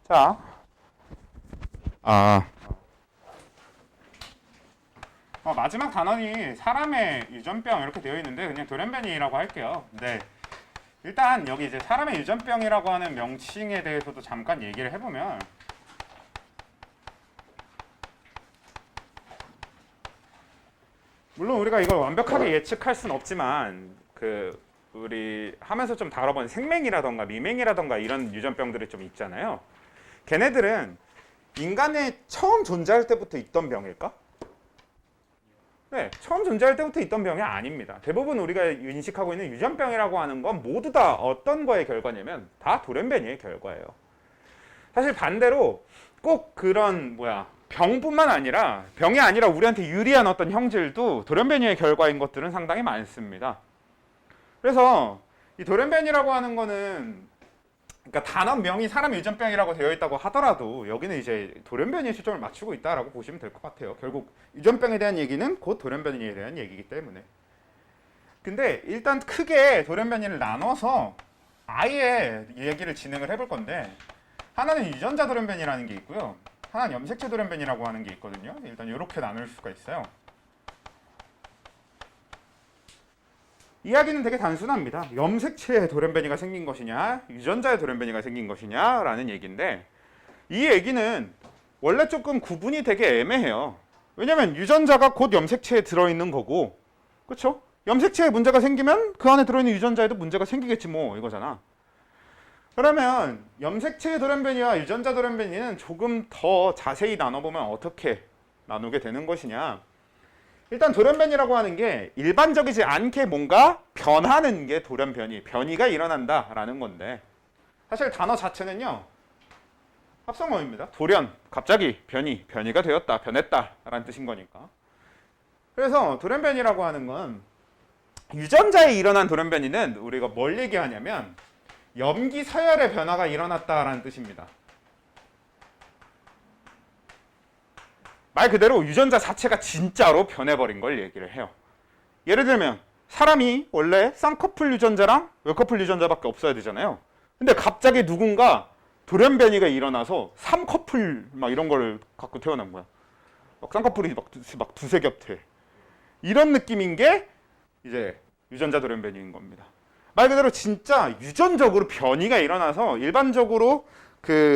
자, 마지막 단원이 사람의 유전병 이렇게 되어 있는데 그냥 돌연변이라고 할게요. 네. 일단 여기 이제 사람의 유전병이라고 하는 명칭에 대해서도 잠깐 얘기를 해보면 물론 우리가 이걸 완벽하게 예측할 수는 없지만 우리 하면서 좀 다뤄본 생맹이라던가 미맹이라던가 이런 유전병들이 좀 있잖아요. 걔네들은 인간의 처음 존재할 때부터 있던 병일까? 네, 처음 존재할 때부터 있던 병이 아닙니다. 대부분 우리가 인식하고 있는 유전병이라고 하는 건 모두 다 어떤 거의 결과냐면 다 돌연변이의 결과예요. 사실 반대로 꼭 그런 병뿐만 아니라 병이 아니라 우리한테 유리한 어떤 형질도 돌연변이의 결과인 것들은 상당히 많습니다. 그래서 이 돌연변이라고 하는 거는 그러니까 단원명이 사람의 유전병이라고 되어 있다고 하더라도 여기는 이제 돌연변이에 초점을 맞추고 있다라고 보시면 될 것 같아요. 결국 유전병에 대한 얘기는 곧 돌연변이에 대한 얘기이기 때문에. 근데 일단 크게 돌연변이를 나눠서 아예 얘기를 진행을 해볼 건데 하나는 유전자 돌연변이라는 게 있고요. 하나는 염색체 돌연변이라고 하는 게 있거든요. 일단 이렇게 나눌 수가 있어요. 이야기는 되게 단순합니다. 염색체의 돌연변이가 생긴 것이냐 유전자의 돌연변이가 생긴 것이냐 라는 얘기인데 이 얘기는 원래 조금 구분이 되게 애매해요. 왜냐면 유전자가 곧 염색체에 들어있는 거고 그렇죠? 염색체에 문제가 생기면 그 안에 들어있는 유전자에도 문제가 생기겠지 뭐 이거잖아. 그러면 염색체의 돌연변이와 유전자 돌연변이는 조금 더 자세히 나눠보면 어떻게 나누게 되는 것이냐. 일단 돌연변이라고 하는 게 일반적이지 않게 뭔가 변하는 게 변이가 일어난다라는 건데 사실 단어 자체는요 합성어입니다. 돌연, 갑자기 변이가 되었다, 변했다라는 뜻인 거니까. 그래서 돌연변이라고 하는 건 유전자에 일어난 돌연변이는 우리가 뭘 얘기하냐면 염기 서열의 변화가 일어났다라는 뜻입니다. 말 그대로 유전자 자체가 진짜로 변해버린 걸 얘기를 해요. 예를 들면 사람이 원래 쌍꺼풀 유전자랑 외꺼풀 유전자밖에 없어야 되잖아요. 근데 갑자기 누군가 돌연변이가 일어나서 3커플 막 이런 걸 갖고 태어난 거야. 막 쌍꺼풀이 막 두세 겹 돼. 이런 느낌인 게 이제 유전자 돌연변이인 겁니다. 말 그대로 진짜 유전적으로 변이가 일어나서 일반적으로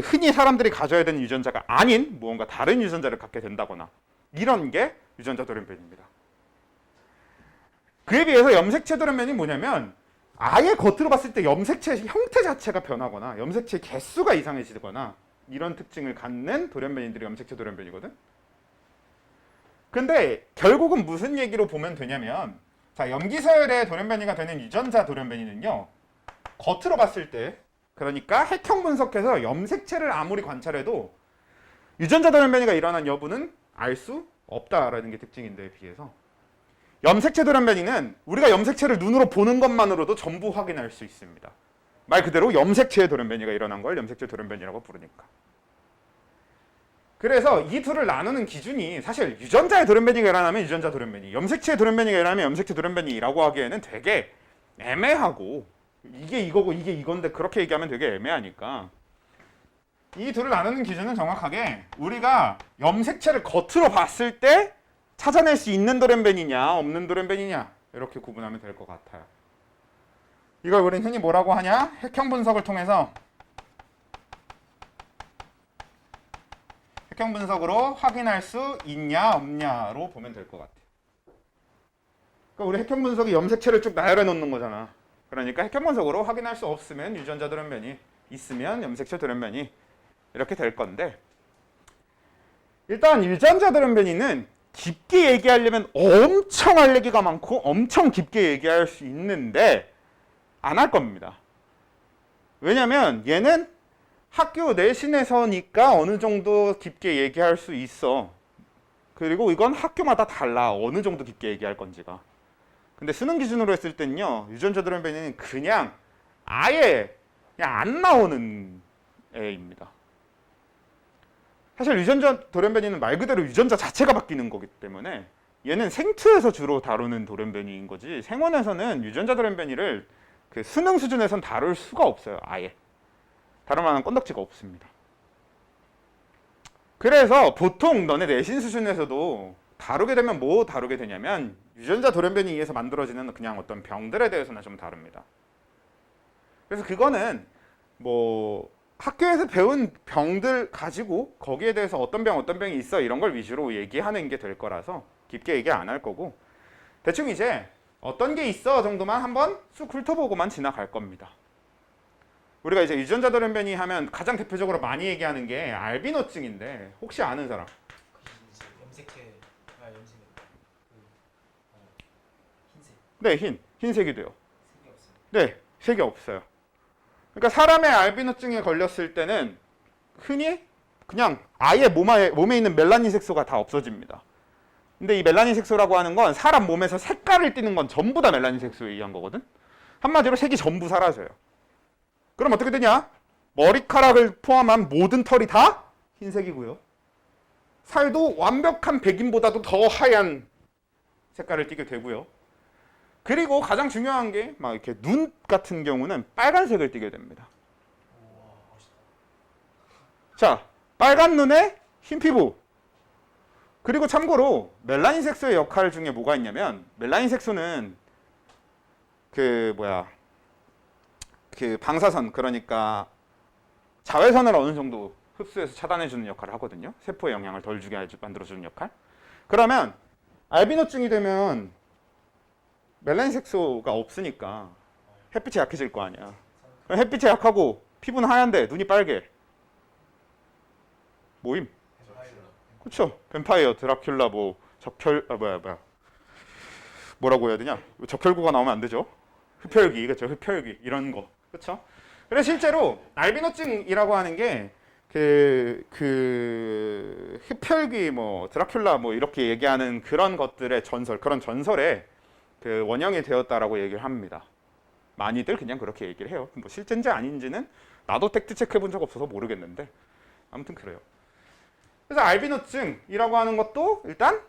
흔히 사람들이 가져야 되는 유전자가 아닌 무언가 다른 유전자를 갖게 된다거나 이런 게 유전자 돌연변입니다. 그에 비해서 염색체 돌연변이 뭐냐면 아예 겉으로 봤을 때 염색체 형태 자체가 변하거나 염색체 개수가 이상해지거나 이런 특징을 갖는 돌연변이들이 염색체 돌연변이거든. 근데 결국은 무슨 얘기로 보면 되냐면 자, 염기서열의 돌연변이가 되는 유전자 돌연변이는요 겉으로 봤을 때 그러니까 핵형 분석해서 염색체를 아무리 관찰해도 유전자 돌연변이가 일어난 여부는 알 수 없다라는 게 특징인데 비해서 염색체 돌연변이는 우리가 염색체를 눈으로 보는 것만으로도 전부 확인할 수 있습니다. 말 그대로 염색체의 돌연변이가 일어난 걸 염색체 돌연변이라고 부르니까. 그래서 이 둘을 나누는 기준이 사실 유전자의 돌연변이가 일어나면 유전자 돌연변이, 염색체의 돌연변이가 일어나면 염색체 돌연변이라고 하기에는 되게 애매하고 이게 이거고 이게 이건데 그렇게 얘기하면 되게 애매하니까 이 둘을 나누는 기준은 정확하게 우리가 염색체를 겉으로 봤을 때 찾아낼 수 있는 돌연변이냐 없는 돌연변이냐 이렇게 구분하면 될 것 같아요. 이걸 우리는 흔히 뭐라고 하냐? 핵형 분석을 통해서 핵형 분석으로 확인할 수 있냐 없냐로 보면 될 것 같아요. 그러니까 우리 핵형 분석이 염색체를 쭉 나열해 놓는 거잖아. 그러니까 핵형 분석으로 확인할 수 없으면 유전자 돌연변이, 있으면 염색체 돌연변이 이렇게 될 건데 일단 유전자 돌연변이는 깊게 얘기하려면 엄청 할 얘기가 많고 엄청 깊게 얘기할 수 있는데 안 할 겁니다. 왜냐면 얘는 학교 내신에서니까 어느 정도 깊게 얘기할 수 있어. 그리고 이건 학교마다 달라. 어느 정도 깊게 얘기할 건지가. 근데 수능 기준으로 했을 땐요. 유전자 돌연변이는 그냥 아예 그냥 안 나오는 애입니다. 사실 유전자 돌연변이는 말 그대로 유전자 자체가 바뀌는 거기 때문에 얘는 생투에서 주로 다루는 돌연변이인 거지 생원에서는 유전자 돌연변이를 수능 수준에선 다룰 수가 없어요. 아예. 다룰 만한 건덕지가 없습니다. 그래서 보통 너네 내신 수준에서도 다루게 되면 뭐 다루게 되냐면 유전자 돌연변이에 의해서 만들어지는 그냥 어떤 병들에 대해서는 좀 다룹니다. 그래서 그거는 뭐 학교에서 배운 병들 가지고 거기에 대해서 어떤 병이 있어 이런 걸 위주로 얘기하는 게 될 거라서 깊게 얘기 안 할 거고 대충 이제 어떤 게 있어 정도만 한번 쑥 훑어보고만 지나갈 겁니다. 우리가 이제 유전자 돌연변이 하면 가장 대표적으로 많이 얘기하는 게 알비노증인데 혹시 아는 사람? 염색체, 염색, 흰색. 네, 흰색이 돼요. 색이 없어요. 네, 색이 없어요. 그러니까 사람의 알비노증에 걸렸을 때는 흔히 그냥 아예 몸에 있는 멜라닌 색소가 다 없어집니다. 근데 이 멜라닌 색소라고 하는 건 사람 몸에서 색깔을 띠는 건 전부 다 멜라닌 색소에 의한 거거든. 한마디로 색이 전부 사라져요. 그럼 어떻게 되냐? 머리카락을 포함한 모든 털이 다 흰색이고요. 살도 완벽한 백인보다도 더 하얀 색깔을 띠게 되고요. 그리고 가장 중요한 게 막 이렇게 눈 같은 경우는 빨간색을 띠게 됩니다. 자, 빨간 눈에 흰 피부. 그리고 참고로 멜라닌 색소의 역할 중에 뭐가 있냐면 멜라닌 색소는 그 방사선 그러니까 자외선을 어느 정도 흡수해서 차단해주는 역할을 하거든요. 세포에 영향을 덜 주게 만들어주는 역할. 그러면 알비노증이 되면 멜라닌 색소가 없으니까 햇빛이 약해질 거 아니야. 햇빛이 약하고 피부는 하얀데 눈이 빨개. 모임. 그렇죠. 뱀파이어, 드라큘라, 뭐 뭐라고 해야 되냐? 적혈구가 나오면 안 되죠. 흡혈귀, 그렇죠. 흡혈귀 이런 거, 그렇죠. 그래서 실제로 알비노증이라고 하는 게 그 흡혈귀, 뭐 드라큘라, 뭐 이렇게 얘기하는 그런 것들의 그런 전설의 그 원형이 되었다라고 얘기를 합니다. 많이들 그냥 그렇게 얘기를 해요. 뭐 실제인지 아닌지는 나도 팩트 체크해 본 적 없어서 모르겠는데 아무튼 그래요. 그래서 알비노증이라고 하는 것도 일단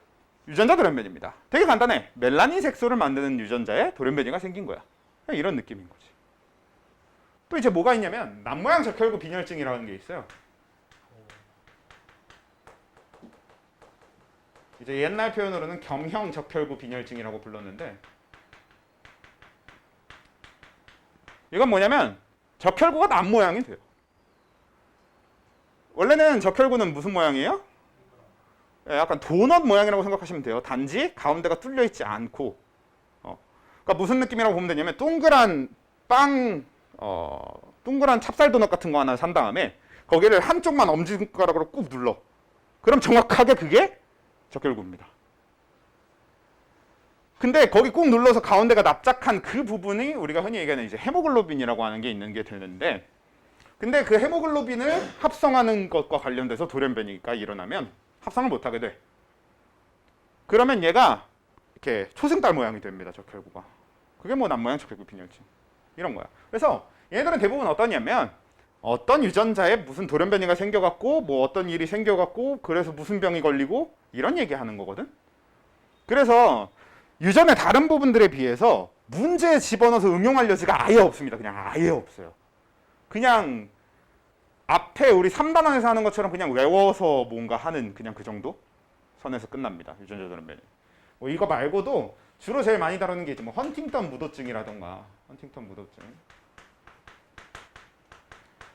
유전자 돌연변입니다. 되게 간단해. 멜라닌 색소를 만드는 유전자에 돌연변이가 생긴 거야. 그냥 이런 느낌인 거지. 또 이제 뭐가 있냐면 남모양 적혈구 빈혈증이라는 게 있어요. 이제 옛날 표현으로는 겸형 적혈구 빈혈증이라고 불렀는데 이건 뭐냐면 적혈구가 남모양이 돼요. 원래는 적혈구는 무슨 모양이에요? 약간 도넛 모양이라고 생각하시면 돼요. 단지 가운데가 뚫려 있지 않고 그러니까 무슨 느낌이라고 보면 되냐면 동그란 찹쌀 도넛 같은 거 하나 산 다음에 거기를 한쪽만 엄지손가락으로 꾹 눌러. 그럼 정확하게 그게 적혈구입니다. 근데 거기 꾹 눌러서 가운데가 납작한 그 부분이 우리가 흔히 얘기하는 이제 헤모글로빈이라고 하는 게 있는 게 되는데 근데 그 헤모글로빈을 합성하는 것과 관련돼서 돌연변이가 일어나면 합성을 못하게 돼. 그러면 얘가 이렇게 초승달 모양이 됩니다. 적혈구가. 그게 뭐 남모양 적혈구 빈혈증 이런 거야. 그래서 얘네들은 대부분 어떠냐면 어떤 유전자에 무슨 돌연변이가 생겨갖고 뭐 어떤 일이 생겨갖고 그래서 무슨 병이 걸리고 이런 얘기하는 거거든. 그래서 유전의 다른 부분들에 비해서 문제에 집어넣어서 응용할 여지가 아예 없습니다. 그냥 아예 없어요. 그냥 앞에 우리 3단원에서 하는 것처럼 그냥 외워서 뭔가 하는 그냥 그 정도 선에서 끝납니다. 유전자 돌연변이. 뭐 이거 말고도 주로 제일 많이 다루는 게 이제 뭐 헌팅턴 무도증이라던가 헌팅턴 무도증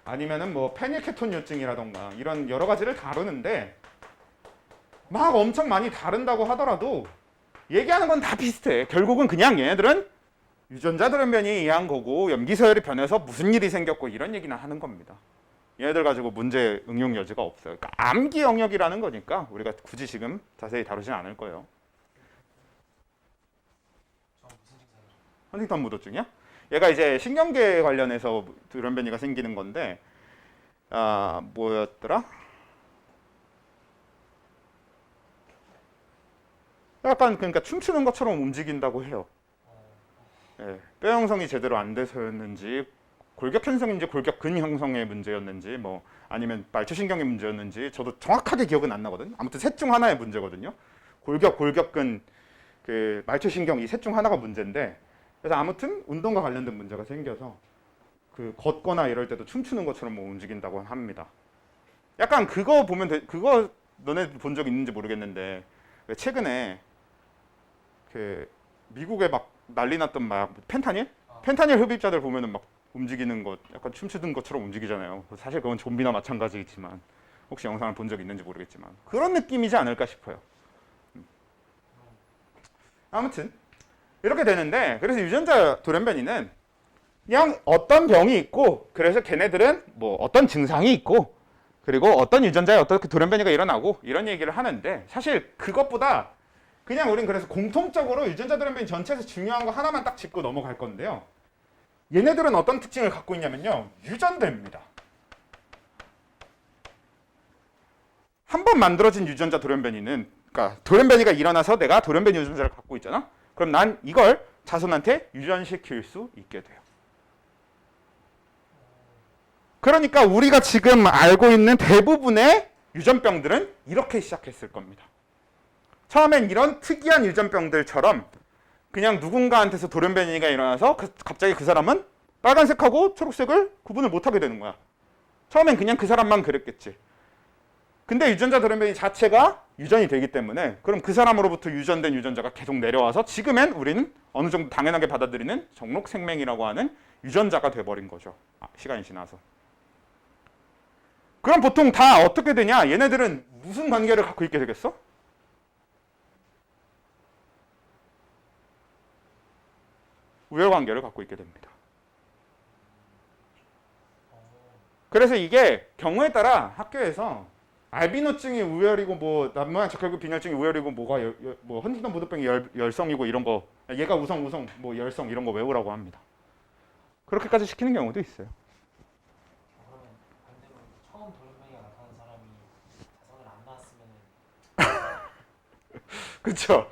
아니면은 뭐 페닐케톤요증이라던가 이런 여러 가지를 다루는데 막 엄청 많이 다른다고 하더라도 얘기하는 건 다 비슷해. 결국은 그냥 얘네들은 유전자 돌연변이에 의한 거고 염기서열이 변해서 무슨 일이 생겼고 이런 얘기나 하는 겁니다. 얘네들 가지고 문제 응용 여지가 없어요. 그러니까 암기 영역이라는 거니까 우리가 굳이 지금 자세히 다루진 않을 거예요. 헌팅턴 무도증이야? 얘가 이제 신경계 관련해서 돌연변이가 생기는 건데 뭐였더라? 약간 그러니까 춤추는 것처럼 움직인다고 해요. 예, 뼈 형성이 제대로 안 돼서였는지 골격 형성인지 골격근 형성의 문제였는지 뭐 아니면 말초신경의 문제였는지 저도 정확하게 기억은 안 나거든요. 아무튼 셋 중 하나의 문제거든요. 골격근, 그 말초신경 이 셋 중 하나가 문제인데 그래서 아무튼 운동과 관련된 문제가 생겨서 그 걷거나 이럴 때도 춤추는 것처럼 뭐 움직인다고 합니다. 약간 그거 보면 그거 너네 본 적 있는지 모르겠는데 왜 최근에 그 미국에 막 난리 났던 막 펜타닐? 펜타닐 흡입자들 보면은 막 움직이는 것 약간 춤추는 것처럼 움직이잖아요. 사실 그건 좀비나 마찬가지겠지만 혹시 영상을 본 적 있는지 모르겠지만 그런 느낌이지 않을까 싶어요. 아무튼 이렇게 되는데 그래서 유전자 돌연변이는 그냥 어떤 병이 있고 그래서 걔네들은 뭐 어떤 증상이 있고 그리고 어떤 유전자에 어떻게 돌연변이가 일어나고 이런 얘기를 하는데 사실 그것보다 그냥 우린 그래서 공통적으로 유전자 돌연변이 전체에서 중요한 거 하나만 딱 짚고 넘어갈 건데요. 얘네들은 어떤 특징을 갖고 있냐면요. 유전대입니다. 한 번 만들어진 유전자 돌연변이는 그러니까 돌연변이가 일어나서 내가 돌연변이 유전자를 갖고 있잖아. 그럼 난 이걸 자손한테 유전시킬 수 있게 돼요. 그러니까 우리가 지금 알고 있는 대부분의 유전병들은 이렇게 시작했을 겁니다. 처음엔 이런 특이한 유전병들처럼 그냥 누군가한테서 돌연변이가 일어나서 갑자기 그 사람은 빨간색하고 초록색을 구분을 못하게 되는 거야. 처음엔 그냥 그 사람만 그랬겠지. 근데 유전자 돌연변이 자체가 유전이 되기 때문에 그럼 그 사람으로부터 유전된 유전자가 계속 내려와서 지금엔 우리는 어느 정도 당연하게 받아들이는 정록생명이라고 하는 유전자가 돼버린 거죠. 시간이 지나서. 그럼 보통 다 어떻게 되냐? 얘네들은 무슨 관계를 갖고 있게 되겠어? 우열관계를 갖고 있게 됩니다. 그래서 이게 경우에 따라 학교에서 알비노증이 우열이고 뭐 남모양 적혈구 빈혈증이 우열이고 뭐가 뭐 헌팅턴 보도병이 열성이고 이런 거 얘가 우성 뭐 열성 이런 거 외우라고 합니다. 그렇게까지 시키는 경우도 있어요. 그러면 반대로 처음 돌연변이가 나타난 사람이 자손을 안 낳았으면은 그쵸.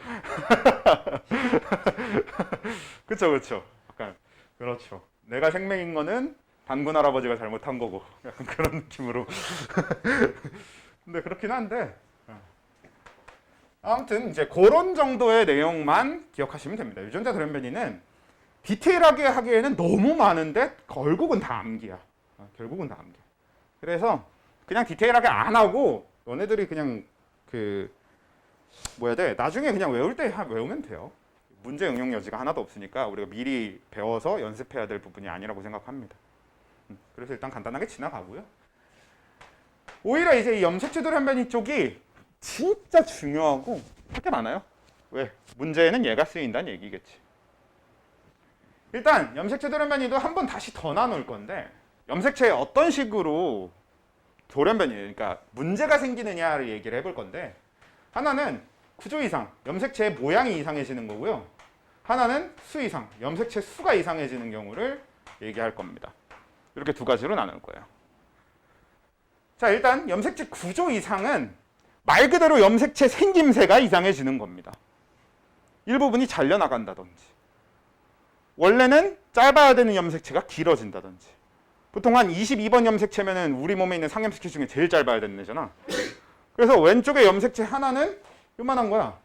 약간 그렇죠. 내가 생명인 거는 단군 할아버지가 잘못한 거고 약간 그런 느낌으로. 근데 그렇긴 한데 아무튼 이제 그런 정도의 내용만 기억하시면 됩니다. 유전자 돌연변이는 디테일하게 하기에는 너무 많은데 결국은 다 암기야. 결국은 다 암기. 그래서 그냥 디테일하게 안 하고 너네들이 그냥 그 뭐야 돼 나중에 그냥 외울 때 외우면 돼요. 문제 응용 여지가 하나도 없으니까 우리가 미리 배워서 연습해야 될 부분이 아니라고 생각합니다. 그래서 일단 간단하게 지나가고요. 오히려 이제 이 염색체 돌연변이 쪽이 진짜 중요하고 할 게 많아요. 왜? 문제에는 얘가 쓰인다는 얘기겠지. 일단 염색체 돌연변이도 한 번 다시 더 나눌 건데 염색체에 어떤 식으로 돌연변이 그러니까 문제가 생기느냐를 얘기를 해볼 건데 하나는 구조 이상, 염색체의 모양이 이상해지는 거고요. 하나는 수 이상, 염색체 수가 이상해지는 경우를 얘기할 겁니다. 이렇게 두 가지로 나눌 거예요. 자, 일단 염색체 구조 이상은 말 그대로 염색체 생김새가 이상해지는 겁니다. 일부분이 잘려나간다든지 원래는 짧아야 되는 염색체가 길어진다든지 보통 한 22번 염색체면은 우리 몸에 있는 상염색체 중에 제일 짧아야 되는 애잖아. 그래서 왼쪽에 염색체 하나는 요만한 거야.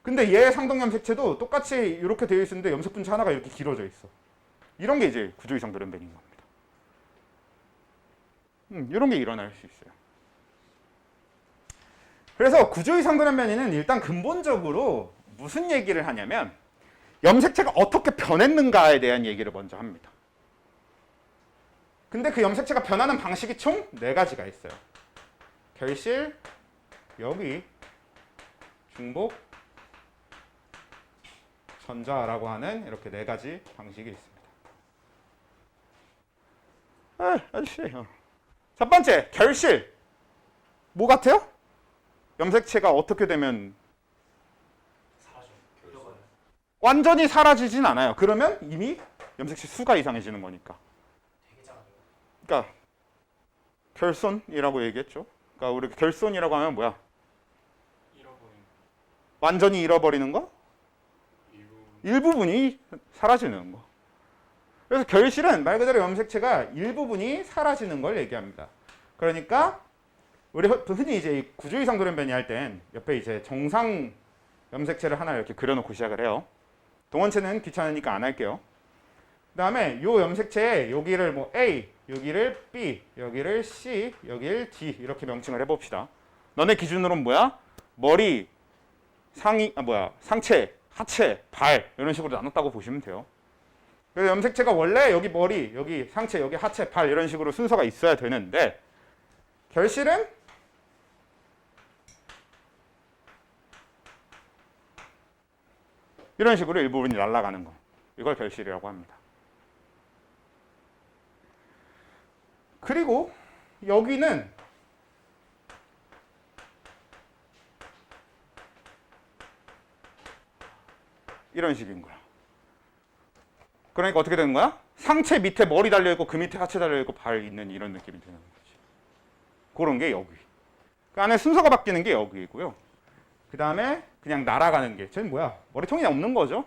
근데 얘 상동 염색체도 똑같이 이렇게 되어 있었는데 염색분체 하나가 이렇게 길어져 있어. 이런 게 이제 구조 이상 돌연변이인 겁니다. 이런 게 일어날 수 있어요. 그래서 구조 이상 돌연변이는 일단 근본적으로 무슨 얘기를 하냐면 염색체가 어떻게 변했는가에 대한 얘기를 먼저 합니다. 근데 그 염색체가 변하는 방식이 총 4가지가 있어요. 결실, 여기, 중복, 전자라고 하는 이렇게 4가지 방식이 있습니다. 아저씨. 첫 번째, 결실. 뭐 같아요? 염색체가 어떻게 되면 사라져. 잃어버려. 완전히 사라지진 않아요. 그러면 이미 염색체 수가 이상해지는 거니까. 되게 작아요. 그러니까 결손이라고 얘기했죠. 그러니까 우리 결손이라고 하면 뭐야? 완전히 잃어버리는 거? 일부분이 사라지는 거. 그래서 결실은 말 그대로 염색체가 일부분이 사라지는 걸 얘기합니다. 그러니까 우리 흔히 이제 구조 이상 돌연변이 할 땐 옆에 이제 정상 염색체를 하나 이렇게 그려놓고 시작을 해요. 동원체는 귀찮으니까 안 할게요. 그 다음에 요 염색체에 여기를 뭐 A, 여기를 B, 여기를 C, 여기를 D 이렇게 명칭을 해봅시다. 너네 기준으로는 뭐야? 머리, 상체, 하체, 발 이런 식으로 나눴다고 보시면 돼요. 그래서 염색체가 원래 여기 머리, 여기 상체, 여기 하체, 발 이런 식으로 순서가 있어야 되는데 결실은 이런 식으로 일부분이 날아가는 거. 이걸 결실이라고 합니다. 그리고 여기는 이런 식인 거야. 그러니까 어떻게 되는 거야? 상체 밑에 머리 달려있고 그 밑에 하체 달려있고 발 있는 이런 느낌이 되는 거지. 그런 게 여기. 그 안에 순서가 바뀌는 게 여기이고요. 그 다음에 그냥 날아가는 게 쟤는 뭐야? 머리통이 없는 거죠.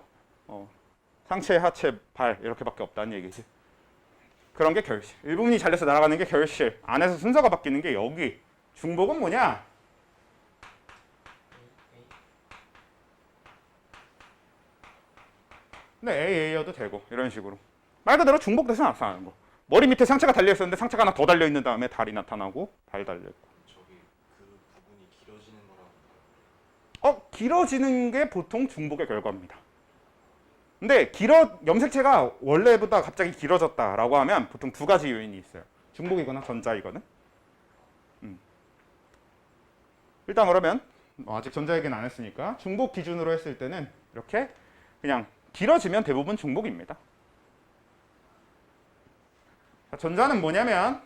상체, 하체, 발 이렇게밖에 없다는 얘기지. 그런 게 결실. 일부분이 잘려서 날아가는 게 결실. 안에서 순서가 바뀌는 게 여기. 중복은 뭐냐? 근데 AA여도 되고 이런 식으로. 말 그대로 중복돼서 나타나는 거. 머리 밑에 상체가 달려있었는데 상체가 하나 더 달려있는 다음에 다리 나타나고 발 달려있고. 저기 그 부분이 길어지는 거라고. 길어지는 게 보통 중복의 결과입니다. 근데 염색체가 원래보다 갑자기 길어졌다라고 하면 보통 두 가지 요인이 있어요. 중복이거나 전자이거든. 일단 그러면 아직 전자 얘기는 안 했으니까 중복 기준으로 했을 때는 이렇게 그냥 길어지면 대부분 중복입니다. 자, 전자는 뭐냐면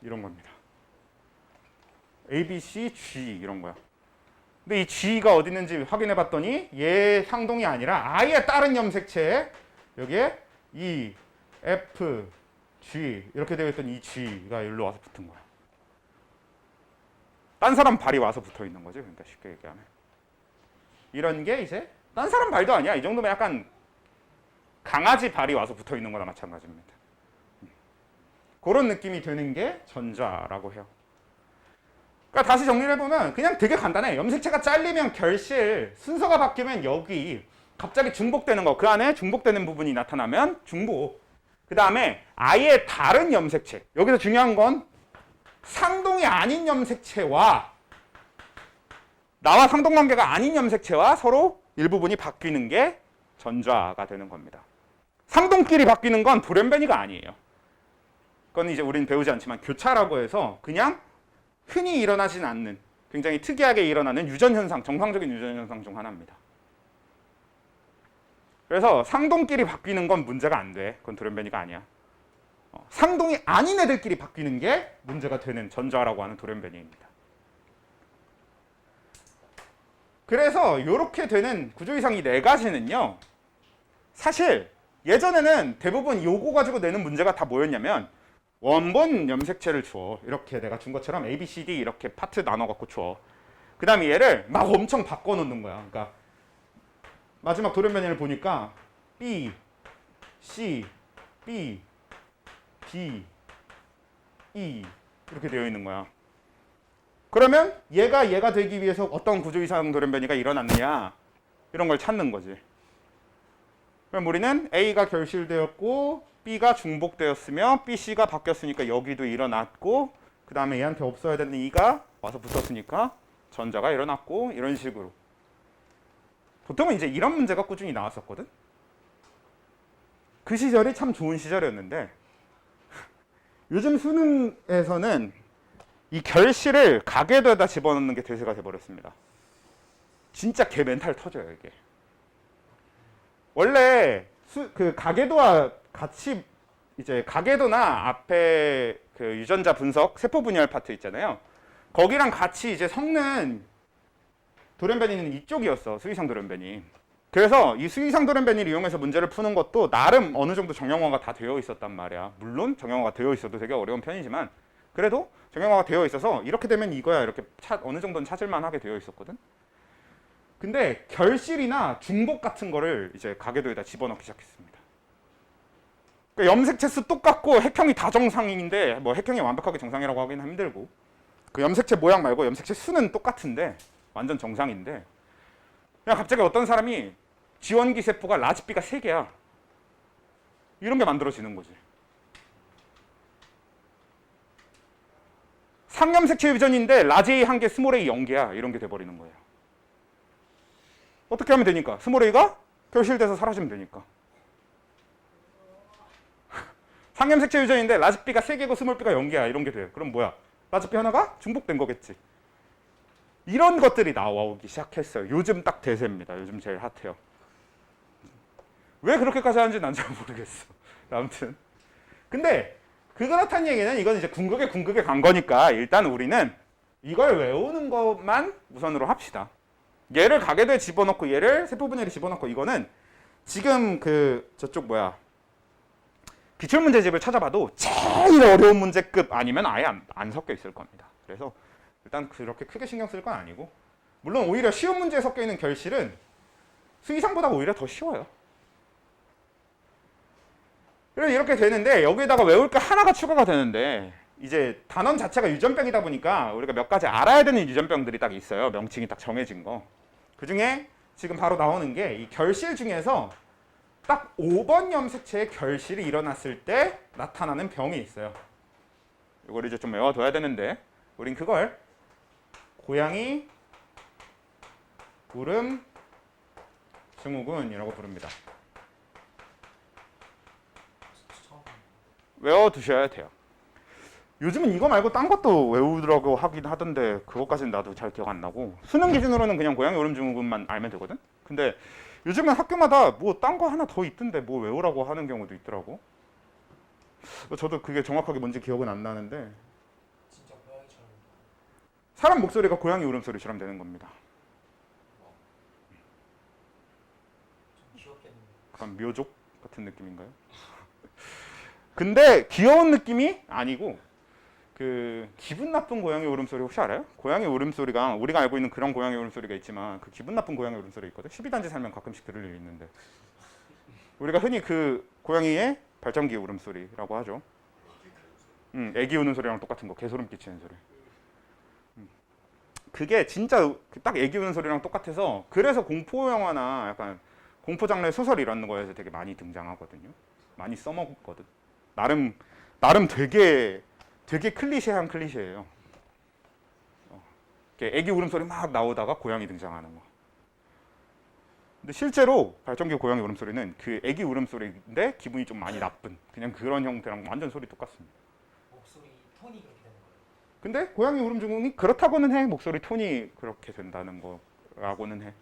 이런 겁니다. A, B, C, G 이런 거야. 근데 이 G가 어디 있는지 확인해 봤더니 얘 상동이 아니라 아예 다른 염색체에 여기에 E, F, G 이렇게 되어 있던 이 G가 여기로 와서 붙은 거야. 딴 사람 발이 와서 붙어 있는 거지. 그러니까 쉽게 얘기하면. 이런 게 이제 딴 사람 발도 아니야. 이 정도면 약간 강아지 발이 와서 붙어 있는 거나 마찬가지입니다. 그런 느낌이 드는 게 전자라고 해요. 그러니까 다시 정리를 해보면 그냥 되게 간단해. 염색체가 잘리면 결실, 순서가 바뀌면 여기 갑자기 중복되는 거. 그 안에 중복되는 부분이 나타나면 중복. 그 다음에 아예 다른 염색체. 여기서 중요한 건 상동이 아닌 염색체와 나와 상동관계가 아닌 염색체와 서로 일부분이 바뀌는 게 전자가 되는 겁니다. 상동끼리 바뀌는 건 돌연변이가 아니에요. 그건 이제 우리는 배우지 않지만 교차라고 해서 그냥 흔히 일어나진 않는 굉장히 특이하게 일어나는 유전현상, 정상적인 유전현상 중 하나입니다. 그래서 상동끼리 바뀌는 건 문제가 안 돼. 그건 돌연변이가 아니야. 상동이 아닌 애들끼리 바뀌는 게 문제가 되는 전자라고 하는 돌연변이입니다. 그래서 이렇게 되는 구조이상 이 네 가지는요. 사실 예전에는 대부분 요거 가지고 내는 문제가 다 뭐였냐면 원본 염색체를 줘. 이렇게 내가 준 것처럼 A, B, C, D 이렇게 파트 나눠갖고 줘. 그 다음에 얘를 막 엄청 바꿔놓는 거야. 그러니까 마지막 돌연변이를 보니까 B, C, B, D, E 이렇게 되어 있는 거야. 그러면 얘가 되기 위해서 어떤 구조 이상 돌연변이가 일어났느냐 이런 걸 찾는 거지. 그럼 우리는 A가 결실되었고 B가 중복되었으며 B, C가 바뀌었으니까 여기도 일어났고 그 다음에 얘한테 없어야 되는 E가 와서 붙었으니까 전자가 일어났고 이런 식으로. 보통은 이제 이런 문제가 꾸준히 나왔었거든. 그 시절이 참 좋은 시절이었는데 요즘 수능에서는 이 결실을 가계도에다 집어넣는 게 대세가 돼버렸습니다. 진짜 개 멘탈 터져요 이게. 원래 그 가계도와 같이 이제 가계도나 앞에 그 유전자 분석 세포 분열 파트 있잖아요. 거기랑 같이 이제 섞는 돌연변이는 이쪽이었어. 수의상 돌연변이. 그래서 이 수의상 돌연변이를 이용해서 문제를 푸는 것도 나름 어느 정도 정형화가 다 되어 있었단 말이야. 물론 정형화가 되어 있어도 되게 어려운 편이지만 그래도 정형화가 되어 있어서 이렇게 되면 이거야 이렇게 어느 정도는 찾을만 하게 되어 있었거든. 근데 결실이나 중복 같은 거를 이제 가계도에다 집어넣기 시작했습니다. 그러니까 염색체 수 똑같고 핵형이 다 정상인데 뭐 핵형이 완벽하게 정상이라고 하기는 힘들고 그 염색체 모양 말고 염색체 수는 똑같은데 완전 정상인데 그냥 갑자기 어떤 사람이 지원기 세포가 라지 B가 3개야. 이런 게 만들어지는 거지. 상염색체 유전인데 라지 A 1개, 스몰 A 0개야. 이런 게 돼버리는 거예요. 어떻게 하면 되니까? 스몰 A가 결실돼서 사라지면 되니까. 상염색체 유전인데 라지 B가 3개고 스몰 B가 0개야. 이런 게 돼요. 그럼 뭐야? 라지 B 하나가 중복된 거겠지. 이런 것들이 나오기 시작했어요. 요즘 딱 대세입니다. 요즘 제일 핫해요. 왜 그렇게까지 하는지 난 잘 모르겠어. 아무튼. 근데 그렇다는 얘기는 이건 이제 궁극에 간 거니까 일단 우리는 이걸 외우는 것만 우선으로 합시다. 얘를 가계도에 집어넣고 얘를 세포분해에 집어넣고 이거는 지금 그 저쪽 기출문제집을 찾아봐도 제일 어려운 문제급 아니면 아예 안 섞여 있을 겁니다. 그래서 일단 그렇게 크게 신경 쓸 건 아니고 물론 오히려 쉬운 문제에 섞여 있는 결실은 수의상보다 오히려 더 쉬워요. 그래서 이렇게 되는데 여기에다가 외울 게 하나가 추가가 되는데 이제 단원 자체가 유전병이다 보니까 우리가 몇 가지 알아야 되는 유전병들이 딱 있어요. 명칭이 딱 정해진 거. 그중에 지금 바로 나오는 게 이 결실 중에서 딱 5번 염색체의 결실이 일어났을 때 나타나는 병이 있어요. 이걸 이제 좀 외워둬야 되는데 우린 그걸 고양이 울음 증후군이라고 부릅니다. 처음 외워두셔야 돼요. 요즘은 이거 말고 딴 것도 외우라고 하긴 하던데 그것까지는 나도 잘 기억 안 나고 수능 기준으로는 그냥 고양이 울음 증후군만 알면 되거든. 근데 요즘은 학교마다 뭐 딴 거 하나 더 있던데 뭐 외우라고 하는 경우도 있더라고. 저도 그게 정확하게 뭔지 기억은 안 나는데 진짜 고양이처럼 사람 목소리가 고양이 울음소리처럼 되는 겁니다. 좀 귀엽겠는데. 약간 묘족 같은 느낌인가요? 근데 귀여운 느낌이 아니고 그 기분 나쁜 고양이 울음소리 혹시 알아요? 고양이 울음소리가 우리가 알고 있는 그런 고양이 울음소리가 있지만 그 기분 나쁜 고양이 울음소리 있거든. 12단지 살면 가끔씩 들을 일이 있는데 우리가 흔히 그 고양이의 발전기 울음소리라고 하죠. 애기 우는 소리랑 똑같은 거, 개소름 끼치는 소리. 그게 진짜 딱 애기 우는 소리랑 똑같아서 그래서 공포 영화나 약간 공포 장르 소설 이런 거에서 되게 많이 등장하거든요. 많이 써먹거든. 나름 되게 클리셰한 클리셰예요. 애기 울음소리 막 나오다가 고양이 등장하는 거. 근데 실제로 발전기 고양이 울음소리는 그 애기 울음소리인데 기분이 좀 많이 나쁜 그냥 그런 형태랑 완전 소리 똑같습니다. 목소리 톤이 그렇게 되는 거예요. 근데 고양이 울음 증후군이 그렇다고는 해. 목소리 톤이 그렇게 된다는 거라고는 해.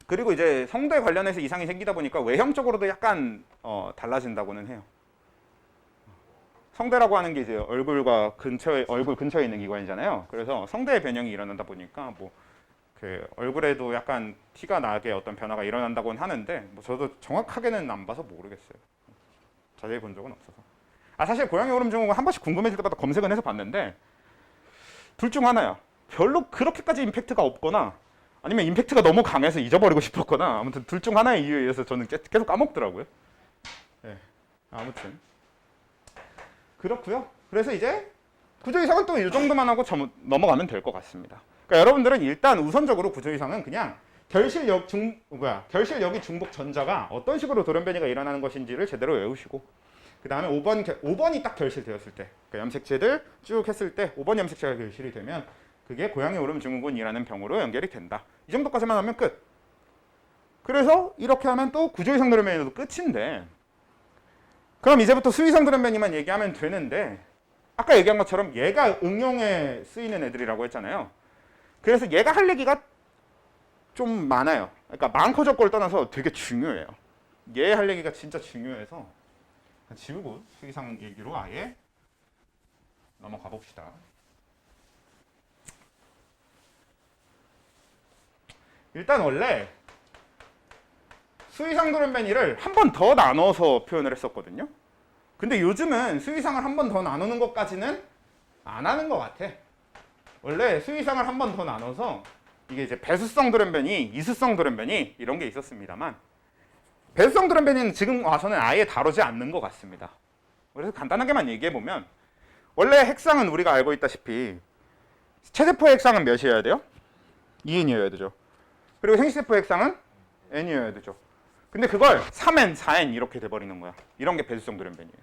그리고 이제 성대 관련해서 이상이 생기다 보니까 외형적으로도 약간 달라진다고는 해요. 성대라고 하는 게 이제 얼굴 근처에 있는 기관이잖아요. 그래서 성대의 변형이 일어난다 보니까 뭐 그 얼굴에도 약간 티가 나게 어떤 변화가 일어난다고는 하는데 뭐 저도 정확하게는 안 봐서 모르겠어요. 자세히 본 적은 없어서. 사실 고양이 울음 증후군 한 번씩 궁금해질 때마다 검색은 해서 봤는데 둘 중 하나야. 별로 그렇게까지 임팩트가 없거나 아니면 임팩트가 너무 강해서 잊어버리고 싶었거나 아무튼 둘 중 하나의 이유에 의해서 저는 계속 까먹더라고요. 네. 아무튼 그렇고요. 그래서 이제 구조 이상은 또 이 정도만 하고 넘어가면 될 것 같습니다. 그러니까 여러분들은 일단 우선적으로 구조 이상은 그냥 결실력이 중복 전자가 어떤 식으로 돌연변이가 일어나는 것인지를 제대로 외우시고 그 다음에 5번이 딱 결실되었을 때 그러니까 염색체들 쭉 했을 때 5번 염색체가 결실이 되면 그게 고양이 울음 증후군이라는 병으로 연결이 된다. 이 정도까지만 하면 끝. 그래서 이렇게 하면 또 구조 이상 돌연변이도 끝인데 그럼 이제부터 수의성 돌연변이만 얘기하면 되는데 아까 얘기한 것처럼 얘가 응용에 쓰이는 애들이라고 했잖아요. 그래서 얘가 할 얘기가 좀 많아요. 그러니까 많고 적고를 떠나서 되게 중요해요. 얘 할 얘기가 진짜 중요해서 지우고 수의상 얘기로 아예 넘어가 봅시다. 일단 원래 수의상 돌연변이를 한 번 더 나눠서 표현을 했었거든요. 근데 요즘은 수의상을 한 번 더 나누는 것까지는 안 하는 것 같아. 원래 수의상을 한 번 더 나눠서 이게 이제 배수성 돌연변이, 이수성 돌연변이 이런 게 있었습니다만 배수성 돌연변이는 지금 와서는 아예 다루지 않는 것 같습니다. 그래서 간단하게만 얘기해 보면 원래 핵상은 우리가 알고 있다시피 체세포의 핵상은 몇이어야 돼요? 2인이어야 되죠. 그리고 생식세포 핵상은 n이어야 되죠. 근데 그걸 3n, 4n 이렇게 돼버리는 거야. 이런 게 배수성 돌연변이에요.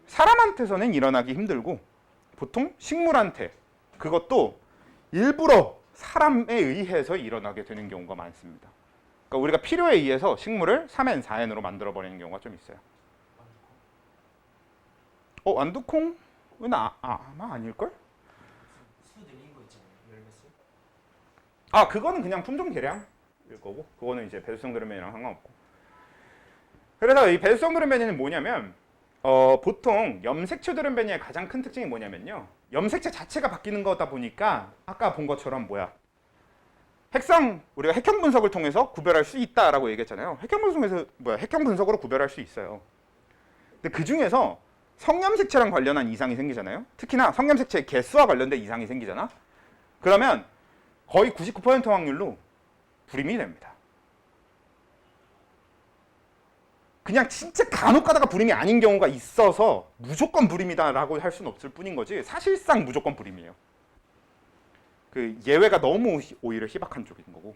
사람한테서는 일어나기 힘들고 보통 식물한테, 그것도 일부러 사람에 의해서 일어나게 되는 경우가 많습니다. 그러니까 우리가 필요에 의해서 식물을 3n, 4n으로 만들어버리는 경우가 좀 있어요. 완두콩은 아마 아닐걸? 수 늘린 거 있잖아요. 열매 수. 그거는 그냥 품종 개량일 거고, 그거는 이제 배수성 돌연변이랑 상관없고. 그래서 이 배수성 돌연변이는 뭐냐면 보통 염색체 돌연변이의 가장 큰 특징이 뭐냐면요, 염색체 자체가 바뀌는 거다 보니까 아까 본 것처럼 핵상, 우리가 핵형 분석을 통해서 구별할 수 있다라고 얘기했잖아요. 핵형 분석으로 구별할 수 있어요. 근데 그 중에서 성염색체랑 관련한 이상이 생기잖아요. 특히나 성염색체의 개수와 관련된 이상이 생기잖아. 그러면 거의 99% 확률로 불임이 됩니다. 그냥 진짜 간혹 가다가 불임이 아닌 경우가 있어서 무조건 불임이다라고 할 수는 없을 뿐인 거지, 사실상 무조건 불임이에요. 그 예외가 너무 오히려 희박한 쪽인 거고.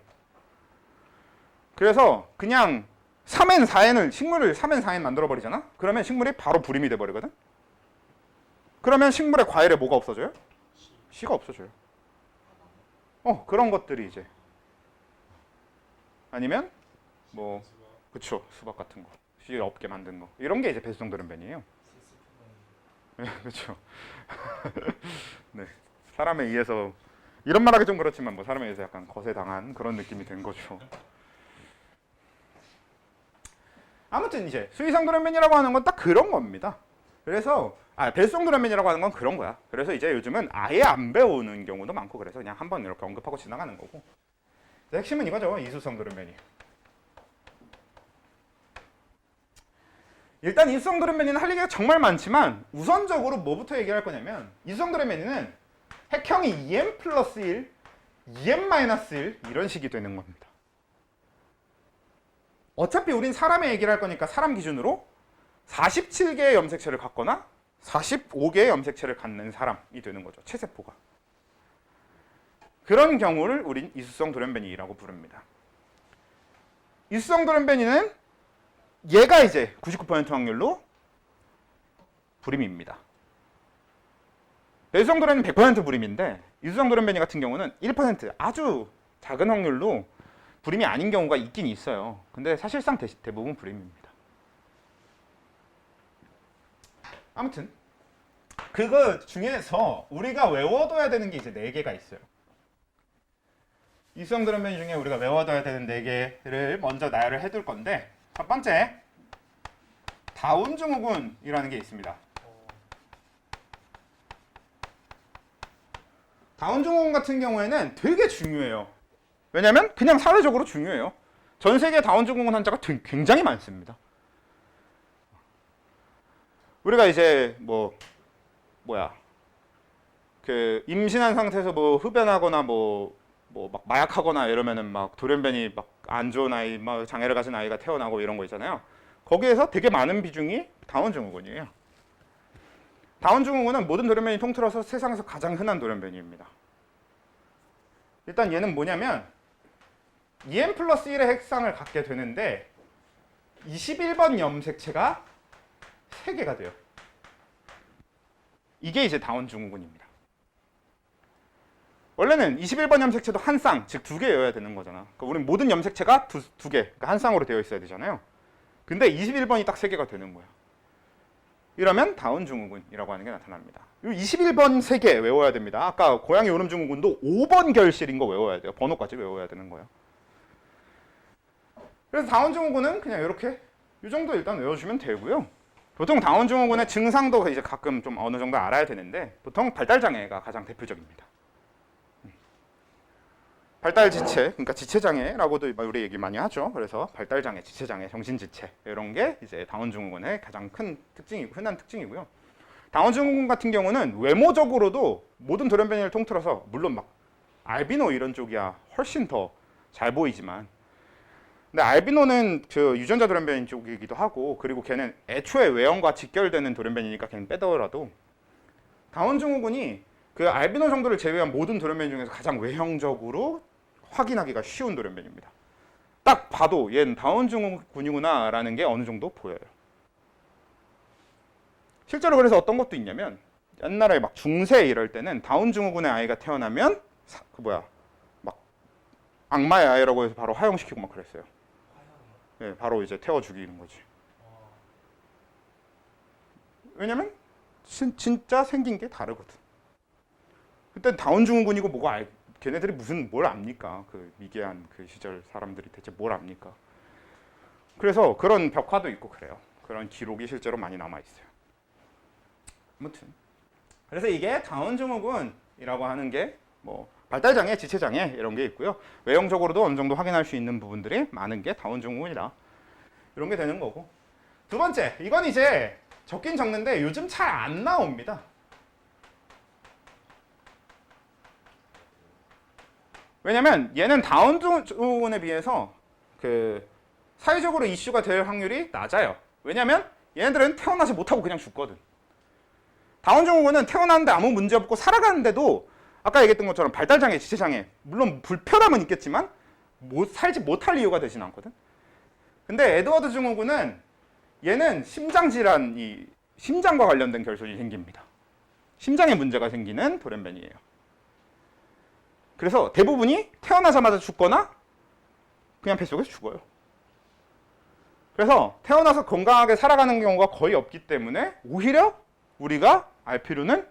그래서 그냥 3n, 4n을 식물을 3n, 4n 만들어 버리잖아. 그러면 식물이 바로 불임이 돼 버리거든. 그러면 식물의 과일에 뭐가 없어져요? 씨가 없어져요. 그런 것들이 이제, 아니면 그쵸, 수박 같은 거, 씨 없게 만든 거, 이런 게 이제 배수성 돌연변이에요. 그렇죠. 네, 사람에 의해서, 이런 말하기 좀 그렇지만 사람에 의해서 약간 거세당한 그런 느낌이 된 거죠. 아무튼 이제 수의성 돌연변이라고 하는 건 딱 그런 겁니다. 그래서 배수성 돌연변이라고 하는 건 그런 거야. 그래서 이제 요즘은 아예 안 배우는 경우도 많고, 그래서 그냥 한번 이렇게 언급하고 지나가는 거고. 핵심은 이거죠, 이수성 돌연변이. 일단 이수성 돌연변이는 할 얘기가 정말 많지만 우선적으로 뭐부터 얘기할 거냐면, 이수성 돌연변이는 핵형이 2m 플러스 1, 2m 1 이런 식이 되는 겁니다. 어차피 우린 사람의 얘기를 할 거니까 사람 기준으로 47개의 염색체를 갖거나 45개의 염색체를 갖는 사람이 되는 거죠, 체세포가. 그런 경우를 우린 이수성 돌연변이라고 부릅니다. 이수성 돌연변이는 얘가 이제 99% 확률로 불임입니다. 배수성 돌연변이는 100% 불임인데, 이수성 돌연변이 같은 경우는 1% 아주 작은 확률로 불임이 아닌 경우가 있긴 있어요. 근데 사실상 대부분 불임입니다. 아무튼 그거 중에서 우리가 외워둬야 되는 게 이제 4개가 있어요. 이수성 돌연변이 중에 우리가 외워둬야 되는 4개를 먼저 나열을 해둘 건데, 첫 번째, 다운 증후군이라는 게 있습니다. 다운 증후군 같은 경우에는 되게 중요해요. 왜냐면 그냥 사회적으로 중요해요. 전 세계 다운 증후군 환자가 굉장히 많습니다. 우리가 이제 그 임신한 상태에서 흡연하거나 막 마약하거나 이러면은 막 돌연변이 막 안 좋은 아이, 막 장애를 가진 아이가 태어나고 이런 거 있잖아요. 거기에서 되게 많은 비중이 다운 증후군이에요. 다운 증후군은 모든 돌연변이 통틀어서 세상에서 가장 흔한 돌연변이입니다. 일단 얘는 뭐냐면 2n 플러스 1의 핵상을 갖게 되는데 21번 염색체가 3개가 돼요. 이게 이제 다운 증후군입니다. 원래는 21번 염색체도 한 쌍, 즉 2개여야 되는 거잖아. 그러니까 우리는 모든 염색체가 두 개, 그러니까 한 쌍으로 되어 있어야 되잖아요. 근데 21번이 딱 3개가 되는 거야. 이러면 다운 증후군이라고 하는 게 나타납니다. 이 21번 3개 외워야 됩니다. 아까 고양이 요름 증후군도 5번 결실인 거 외워야 돼요. 번호까지 외워야 되는 거예요. 그래서 다운 증후군은 그냥 이렇게 이 정도 일단 외워주면 되고요. 보통 다운 증후군의 증상도 이제 가끔 좀 어느 정도 알아야 되는데, 보통 발달 장애가 가장 대표적입니다. 발달 지체, 그러니까 지체 장애라고도 우리 얘기 많이 하죠. 그래서 발달 장애, 지체 장애, 정신 지체 이런 게 이제 다운 증후군의 가장 큰 흔한 특징이고요. 다운 증후군 같은 경우는 외모적으로도 모든 돌연변이를 통틀어서, 물론 막 알비노 이런 쪽이야 훨씬 더 잘 보이지만, 근데 알비노는 그 유전자 돌연변이 쪽이기도 하고, 그리고 걔는 애초에 외형과 직결되는 돌연변이니까 걔는 빼더라도, 다운 증후군이 그 알비노 정도를 제외한 모든 돌연변이 중에서 가장 외형적으로 확인하기가 쉬운 돌연변입니다. 딱 봐도 얘는 다운 증후군이구나 라는 게 어느 정도 보여요. 실제로 그래서 어떤 것도 있냐면 옛날에 막 중세 이럴 때는 다운 증후군의 아이가 태어나면 막 악마의 아이라고 해서 바로 화형시키고 막 그랬어요. 네, 바로 이제 태워 죽이는 거지. 왜냐면 진짜 생긴 게 다르거든. 그때 다운 증후군이고 뭐가 걔네들이 무슨 뭘 압니까? 그 미개한 그 시절 사람들이 대체 뭘 압니까? 그래서 그런 벽화도 있고 그래요. 그런 기록이 실제로 많이 남아 있어요. 아무튼 그래서 이게 다운 증후군이라고 하는 게 뭐 발달장애, 지체장애 이런 게 있고요. 외형적으로도 어느 정도 확인할 수 있는 부분들이 많은 게 다운 증후군이다. 이런 게 되는 거고. 두 번째, 이건 이제 적긴 적는데 요즘 잘 안 나옵니다. 왜냐면 얘는 다운 증후군에 비해서 그 사회적으로 이슈가 될 확률이 낮아요. 왜냐면 얘네들은 태어나지 못하고 그냥 죽거든. 다운 증후군은 태어났는데 아무 문제 없고 살아가는데도 아까 얘기했던 것처럼 발달장애, 지체장애 물론 불편함은 있겠지만 살지 못할 이유가 되진 않거든. 근데 에드워드 증후군은 얘는 심장질환이 심장과 관련된 결손이 생깁니다. 심장에 문제가 생기는 돌연변이에요. 그래서 대부분이 태어나자마자 죽거나 그냥 뱃속에서 죽어요. 그래서 태어나서 건강하게 살아가는 경우가 거의 없기 때문에 오히려 우리가 알 필요는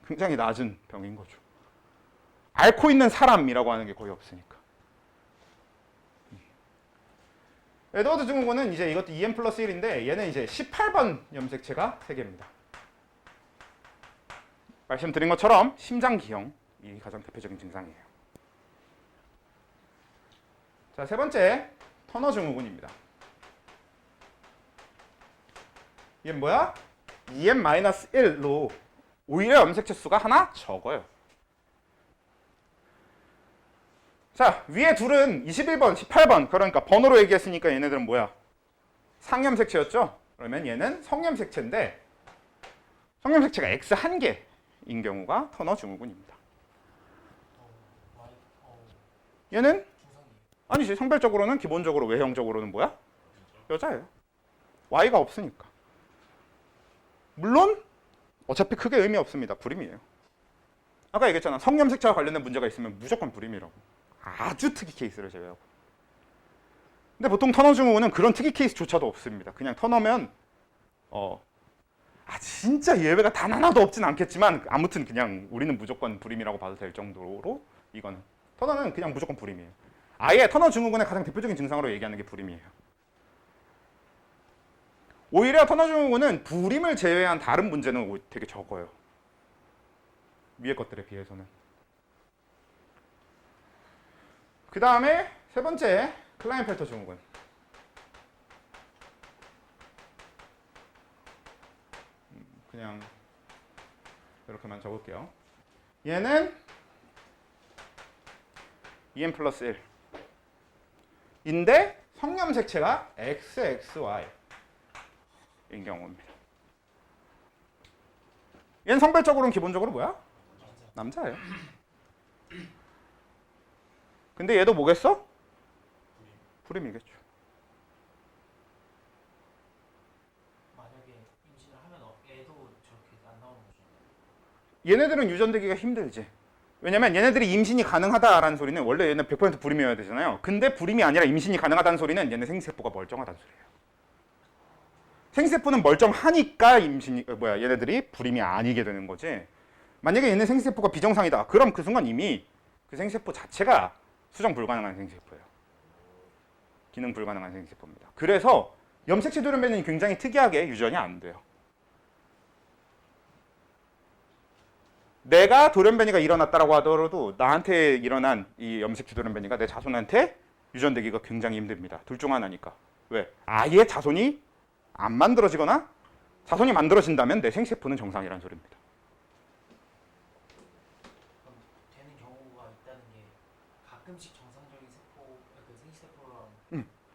굉장히 낮은 병인 거죠. 앓고 있는 사람이라고 하는 게 거의 없으니까. 에드워드 증후군은 이제 이것도 EM+1인데 얘는 이제 18번 염색체가 3개입니다. 말씀드린 것처럼 심장기형이 가장 대표적인 증상이에요. 자, 세 번째 터너 증후군입니다. 얘는 뭐야? EM-1로 오히려 염색체 수가 하나 적어요. 자, 위에 둘은 21번, 18번 그러니까 번호로 얘기했으니까 얘네들은 뭐야? 상염색체였죠? 그러면 얘는 성염색체인데 성염색체가 X1개인 경우가 터너 증후군입니다. 얘는 아니지, 성별적으로는 기본적으로 외형적으로는 뭐야? 여자예요. Y가 없으니까. 물론 어차피 크게 의미 없습니다. 불임이에요. 아까 얘기했잖아. 성염색체와 관련된 문제가 있으면 무조건 불임이라고. 아주 특이 케이스를 제외하고. 근데 보통 터너 증후군은 그런 특이 케이스조차도 없습니다. 그냥 터너면 진짜 예외가 단 하나도 없진 않겠지만 아무튼 그냥 우리는 무조건 불임이라고 봐도 될 정도로 이거는 터너는 그냥 무조건 불임이에요. 아예 터너 증후군의 가장 대표적인 증상으로 얘기하는 게 불임이에요. 오히려 터너 증후군은 불임을 제외한 다른 문제는 되게 적어요. 위에 것들에 비해서는. 그 다음에 세 번째 클라인펠터 증후군. 그냥 이렇게만 적을게요. 얘는 EM+1 인데 성염색체가 XXY 인 경우입니다. 얘는 성별적으로는 기본적으로 뭐야? 남자예요. 근데 얘도 뭐겠어? 불임이겠죠. 만약에 임신을 하면 애도 저렇게 안 나오는 거죠? 얘네들은 유전되기가 힘들지. 왜냐면 얘네들이 임신이 가능하다라는 소리는 원래 얘는 100% 불임이어야 되잖아요. 근데 불임이 아니라 임신이 가능하다는 소리는 얘네 생세포가 멀쩡하다는 소리예요. 생세포는 멀쩡하니까 얘네들이 불임이 아니게 되는 거지. 만약에 얘네 생세포가 비정상이다. 그럼 그 순간 이미 그 생세포 자체가 수정 불가능한 생세포예요. 기능 불가능한 생세포입니다. 그래서 염색체 돌연변이는 굉장히 특이하게 유전이 안 돼요. 내가 돌연변이가 일어났다라고 하더라도 나한테 일어난 이 염색체 돌연변이가 내 자손한테 유전되기가 굉장히 힘듭니다. 둘 중 하나니까. 왜? 아예 자손이 안 만들어지거나 자손이 만들어진다면 내 생세포는 정상이라는 소리입니다. 그럼 되는 경우가 있다는 게 가끔씩 정상적인 세포, 그 생세포랑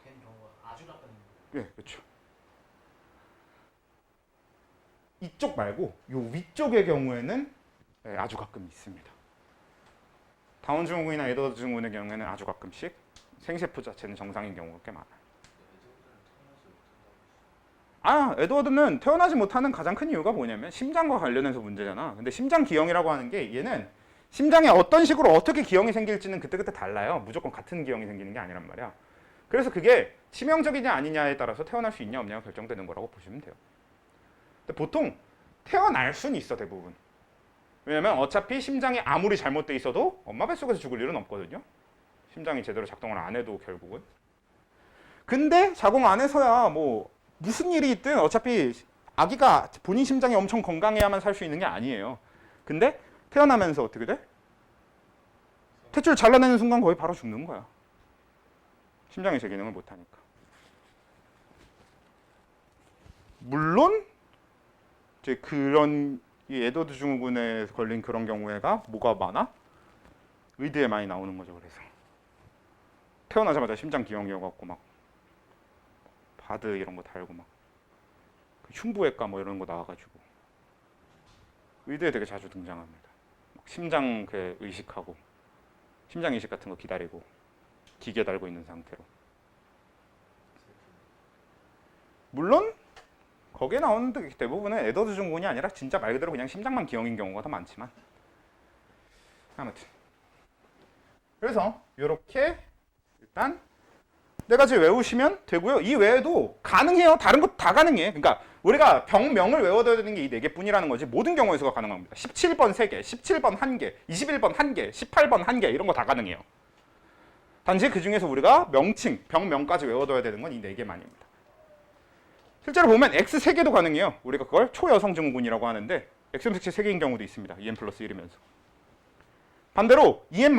되는 경우가 아주 가끔 있는 거예요. 예, 그렇죠. 이쪽 말고 요 위쪽의 경우에는 아주 가끔 있습니다. 다운 증후군이나 에드워드 증후군의 경우에는 아주 가끔씩 생세포 자체는 정상인 경우가 꽤 많아요. 에드워드는 태어나지 못하는 가장 큰 이유가 뭐냐면 심장과 관련해서 문제잖아. 근데 심장 기형이라고 하는 게 얘는 심장에 어떤 식으로 어떻게 기형이 생길지는 그때그때 달라요. 무조건 같은 기형이 생기는 게 아니란 말이야. 그래서 그게 치명적이냐 아니냐에 따라서 태어날 수 있냐 없냐가 결정되는 거라고 보시면 돼요. 근데 보통 태어날 수는 있어, 대부분. 왜냐면 어차피 심장이 아무리 잘못돼 있어도 엄마 뱃속에서 죽을 일은 없거든요. 심장이 제대로 작동을 안 해도 결국은. 근데 자궁 안에서야 뭐 무슨 일이 있든 어차피 아기가 본인 심장이 엄청 건강해야만 살 수 있는 게 아니에요. 근데 태어나면서 어떻게 돼? 탯줄 잘라내는 순간 거의 바로 죽는 거야. 심장이 제 기능을 못하니까. 물론 이제 그런 이 에드워드 증후군에 걸린 그런 경우에가 뭐가 많아? 의대에 많이 나오는 거죠. 그래서 태어나자마자 심장 기형이어갖고 막 바드 이런 거 달고 막 흉부외과 뭐 이런 거 나와가지고 의대에 되게 자주 등장합니다. 막 심장 그 의식하고 심장 이식 같은 거 기다리고 기계 달고 있는 상태로. 물론 거기에 나오는 대부분은 에드워드 증후군이 아니라 진짜 말 그대로 그냥 심장만 기형인 경우가 더 많지만 아무튼 그래서 이렇게 일단 네 가지 외우시면 되고요. 이 외에도 가능해요. 다른 것 다 가능해. 그러니까 우리가 병명을 외워둬야 되는 게 이 네 개뿐이라는 거지 모든 경우에서가 가능합니다. 17번 3개, 17번 1개, 21번 1개, 18번 1개 이런 거 다 가능해요. 단지 그 중에서 우리가 명칭, 병명까지 외워둬야 되는 건 이 네 개만입니다. 실제로 보면 X 3개도 가능해요. 우리가 그걸 초여성 증후군이라고 하는데 X염색체 3개인 경우도 있습니다. EM 플러스 1이면서. 반대로 EM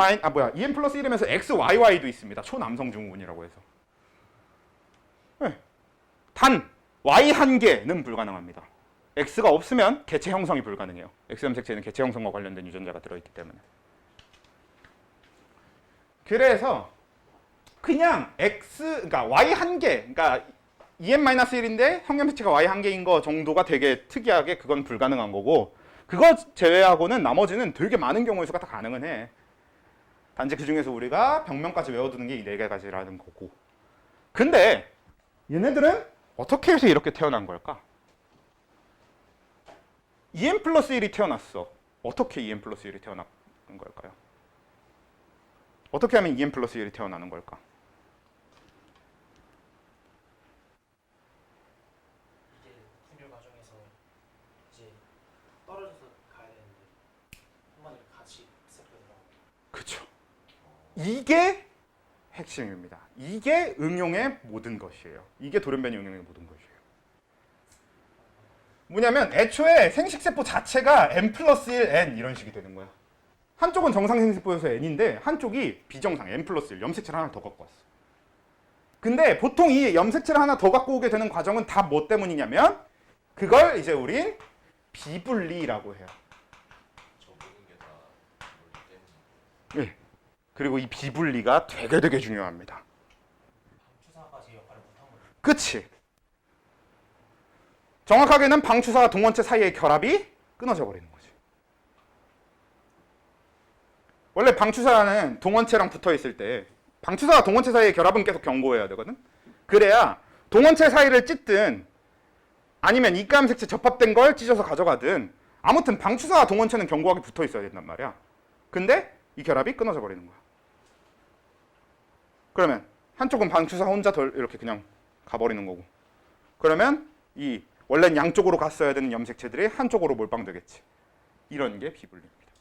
플러스 1이면서 XYY도 있습니다. 초남성 증후군이라고 해서. 네. 단 Y 한 개는 불가능합니다. X가 없으면 개체 형성이 불가능해요. X염색체는 개체 형성과 관련된 유전자가 들어있기 때문에. 그래서 그냥 그러니까 Y 한 개, 그러니까 EM-1인데 형염색체가 Y 한 개인 거 정도가 되게 특이하게 그건 불가능한 거고 그거 제외하고는 나머지는 되게 많은 경우에서가 다 가능은 해. 단지 그 중에서 우리가 병명까지 외워두는 게 이 네 가지라는 거고. 근데 얘네들은 어떻게 해서 이렇게 태어난 걸까? EM 플러스 1이 태어났어. 어떻게 EM 플러스 1이 태어난 걸까요? 어떻게 하면 EM 플러스 1이 태어나는 걸까? 이게 분열 과정에서 이제 떨어져서 가야 되는데 한마디로 같이 섞여들어가고. 그쵸. 이게 핵심입니다. 이게 응용의 모든 것이에요. 이게 돌연변이 응용의 모든 것이에요. 뭐냐면 애초에 생식세포 자체가 N 플러스 1, N 이런 식이 되는 거야. 한쪽은 정상 생식세포여서 N인데 한쪽이 비정상 N 플러스 1, 염색체를 하나 더 갖고 왔어. 근데 보통 이 염색체를 하나 더 갖고 오게 되는 과정은 다 뭐 때문이냐면 그걸 이제 우린 비분리라고 해요. 저 모든 게다 때문에. 네. 그리고 이 비분리가 되게 중요합니다. 방추사가 제 역할을 못한 거죠. 그치? 정확하게는 방추사와 동원체 사이의 결합이 끊어져 버리는 거지. 원래 방추사는 동원체랑 붙어 있을 때 방추사와 동원체 사이의 결합은 계속 경고해야 되거든. 그래야 동원체 사이를 찢든 아니면 이가염색체 접합된 걸 찢어서 가져가든 아무튼 방추사와 동원체는 경고하게 붙어 있어야 된단 말이야. 근데 이 결합이 끊어져 버리는 거야. 그러면 한쪽은 방추사 혼자 이렇게 그냥 가버리는 거고. 그러면 이 원래는 양쪽으로 갔어야 되는 염색체들이 한쪽으로 몰빵되겠지. 이런 게 비분리입니다.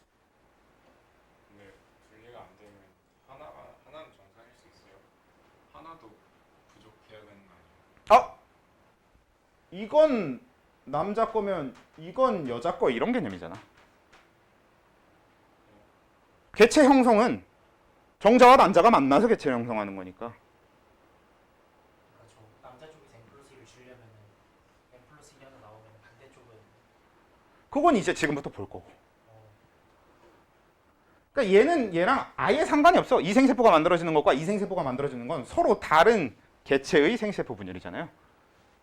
근데 분리가 안 되면 하나는 정상일 수 있어요. 하나도 부족해야 되는 거 아니에요? 이건 남자 거면 이건 여자 거 이런 개념이잖아. 개체 형성은 정자와 난자가 만나서 개체 형성하는 거니까. 그러니까 저 남자 쪽에서 N 플러스 1을 주려면은 N 플러스 1이 하나 나오면 반대쪽은 그건 이제 지금부터 볼 거고. 그러니까 얘는 얘랑 아예 상관이 없어. 이 생세포가 만들어지는 것과 이 생세포가 만들어지는 건 서로 다른 개체의 생세포 분열이잖아요.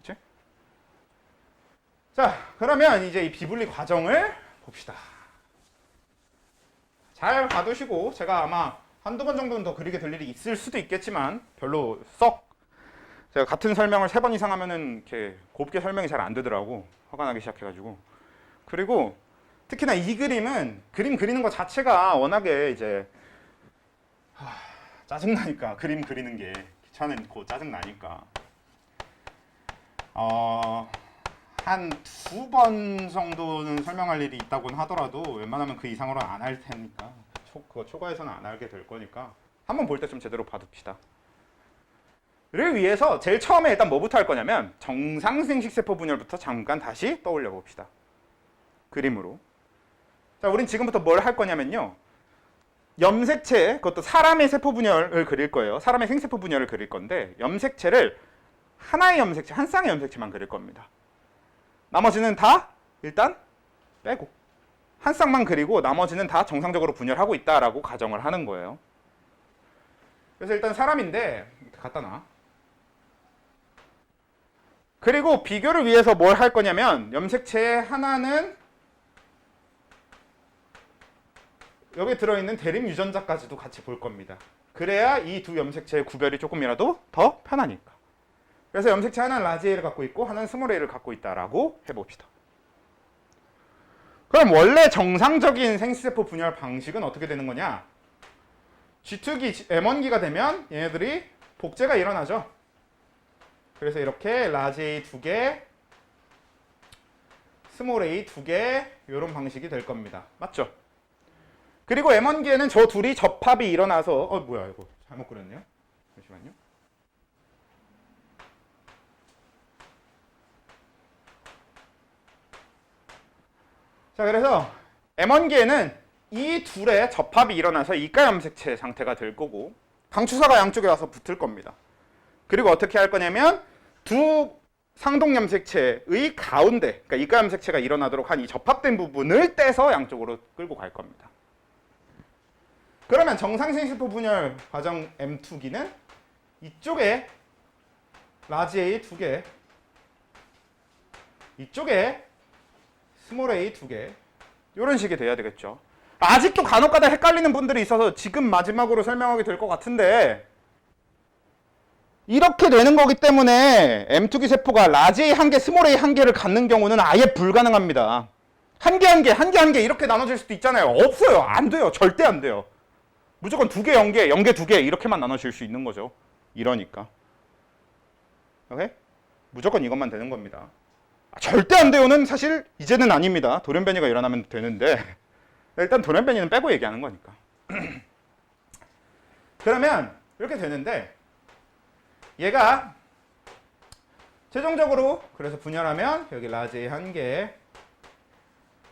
그렇지? 자, 그러면 이제 이 비분리 과정을 봅시다. 잘 봐두시고 제가 아마 한두 번 정도는 더 그리게 될 일이 있을 수도 있겠지만 별로 썩 제가 같은 설명을 3번 이상 하면은 이렇게 곱게 설명이 잘 안 되더라고. 화가 나기 시작해가지고. 그리고 특히나 이 그림은 그림 그리는 것 자체가 워낙에 이제 짜증나니까 그림 그리는 게 귀찮고 짜증나니까 한 2번 정도는 설명할 일이 있다고는 하더라도 웬만하면 그 이상으로는 안 할 테니까 그거 초과해서는 안 하게 될 거니까 한번 볼 때 좀 제대로 봐둡시다. 를 위해서 제일 처음에 일단 뭐부터 할 거냐면 정상생식세포 분열부터 잠깐 다시 떠올려 봅시다. 그림으로. 자, 우린 지금부터 뭘 할 거냐면요. 염색체, 그것도 사람의 세포 분열을 그릴 거예요. 사람의 생세포 분열을 그릴 건데 염색체를 하나의 염색체, 한 쌍의 염색체만 그릴 겁니다. 나머지는 다 일단 빼고 한 쌍만 그리고 나머지는 다 정상적으로 분열하고 있다라고 가정을 하는 거예요. 그래서 일단 사람인데 갖다 놔. 그리고 비교를 위해서 뭘 할 거냐면 염색체 하나는 여기 들어있는 대립 유전자까지도 같이 볼 겁니다. 그래야 이 두 염색체의 구별이 조금이라도 더 편하니까. 그래서 염색체 하나는 라지 A를 갖고 있고 하나는 스몰 A를 갖고 있다라고 해봅시다. 그럼 원래 정상적인 생식세포 분열 방식은 어떻게 되는 거냐? G2기, M1기가 되면 얘네들이 복제가 일어나죠. 그래서 이렇게 라지 A 2개, 스몰 A 2개 이런 방식이 될 겁니다. 맞죠? 그리고 M1기에는 저 둘이 접합이 일어나서 뭐야 이거 잘못 그렸네요. 잠시만요. 자, 그래서 M1기에는 이 둘의 접합이 일어나서 이가 염색체 상태가 될 거고 방추사가 양쪽에 와서 붙을 겁니다. 그리고 어떻게 할 거냐면 두 상동 염색체의 가운데, 그러니까 이가 염색체가 일어나도록 한 이 접합된 부분을 떼서 양쪽으로 끌고 갈 겁니다. 그러면 정상생식세포 분열 과정 M2기는 이쪽에 라지 A 2개, 이쪽에 스몰 A 2개 이런 식이 돼야 되겠죠. 아직도 간혹가다 헷갈리는 분들이 있어서 지금 마지막으로 설명하게 될 것 같은데 이렇게 되는 거기 때문에 M2기 세포가 라지 A 1개, 스몰 A 1개를 갖는 경우는 아예 불가능합니다. 한 개 한 개, 한 개 한 개 이렇게 나눠질 수도 있잖아요. 없어요. 안 돼요. 절대 안 돼요. 무조건 2개, 0개, 0개, 2개 이렇게만 나눠질 수 있는 거죠. 이러니까. 오케이? 무조건 이것만 되는 겁니다. 절대 안 돼요는 사실 이제는 아닙니다. 돌연변이가 일어나면 되는데 일단 돌연변이는 빼고 얘기하는 거니까. 그러면 이렇게 되는데 얘가 최종적으로 그래서 분열하면 여기 라지 A 1개,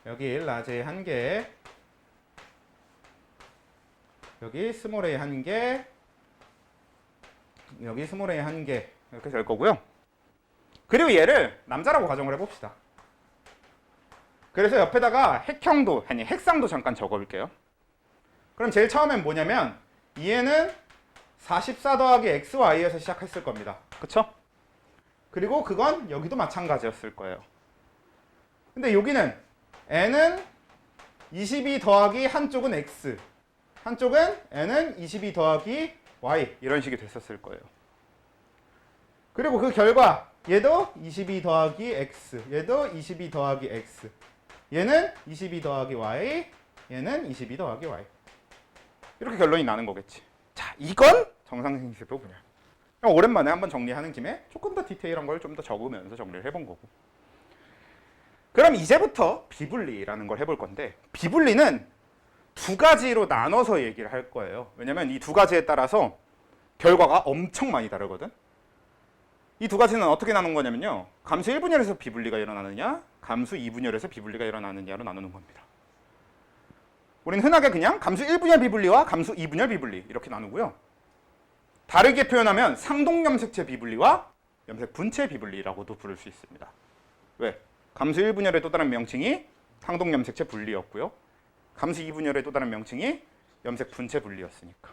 여기 라지 A 1개, 여기 스몰 A 1개, 여기 스몰 A 1개 이렇게 될 거고요. 그리고 얘를 남자라고 가정을 해봅시다. 그래서 옆에다가 핵형도, 아니 핵상도 잠깐 적어볼게요. 그럼 제일 처음엔 뭐냐면 얘는 44 더하기 XY에서 시작했을 겁니다. 그쵸? 그리고 그건 여기도 마찬가지였을 거예요. 근데 여기는 N은 22 더하기 한쪽은 X, 한쪽은 N은 22 더하기 Y 이런 식이 됐었을 거예요. 그리고 그 결과 얘도 22 더하기 X, 얘도 22 더하기 X, 얘는 22 더하기 Y, 얘는 22 더하기 Y 이렇게 결론이 나는 거겠지. 자, 이건 정상생식세포 분열. 오랜만에 한번 정리하는 김에 조금 더 디테일한 걸 좀 더 적으면서 정리를 해본 거고. 그럼 이제부터 비분리라는 걸 해볼 건데 비분리는 두 가지로 나눠서 얘기를 할 거예요. 왜냐면 이 두 가지에 따라서 결과가 엄청 많이 다르거든. 이 두 가지는 어떻게 나눈 거냐면요. 감수 1분열에서 비분리가 일어나느냐, 감수 2분열에서 비분리가 일어나느냐로 나누는 겁니다. 우리는 흔하게 그냥 감수 1분열 비분리와 감수 2분열 비분리 이렇게 나누고요. 다르게 표현하면 상동염색체 비분리와 염색 분체 비분리라고도 부를 수 있습니다. 왜? 감수 1분열의 또 다른 명칭이 상동염색체 분리였고요. 감수 2분열의 또 다른 명칭이 염색 분체 분리였으니까.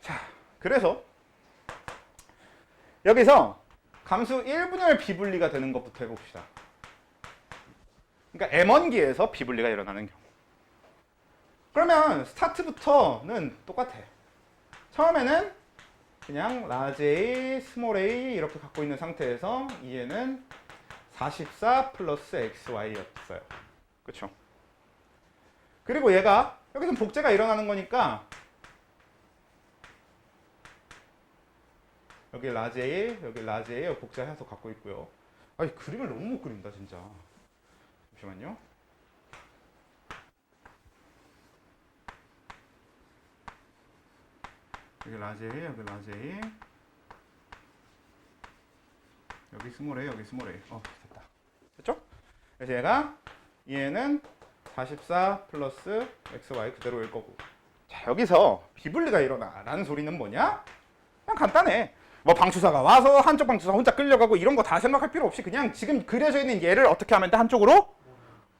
자, 그래서 여기서 감수 1분열 비분리가 되는 것부터 해봅시다. 그러니까 M1기에서 비분리가 일어나는 경우. 그러면 스타트부터는 똑같아. 처음에는 그냥 라지 A, 스몰 A 이렇게 갖고 있는 상태에서 얘는 44 플러스 XY였어요. 그쵸? 그리고 얘가 여기서 복제가 일어나는 거니까 여기 라지 A, 여기 라지 A 복제해서 갖고 있고요. 아니 그림을 너무 못 그린다 진짜. 잠시만요. 여기 라지 A, 여기 라지 A, 여기 스몰 A, 여기 스몰 A. 됐다. 됐죠? 그래서 얘는 44 플러스 XY 그대로일 거고. 자, 여기서 비분리가 일어나라는 소리는 뭐냐? 그냥 간단해. 뭐 방추사가 와서 한쪽 방추사 혼자 끌려가고 이런 거 다 생각할 필요 없이 그냥 지금 그려져 있는 얘를 어떻게 하면 돼? 한쪽으로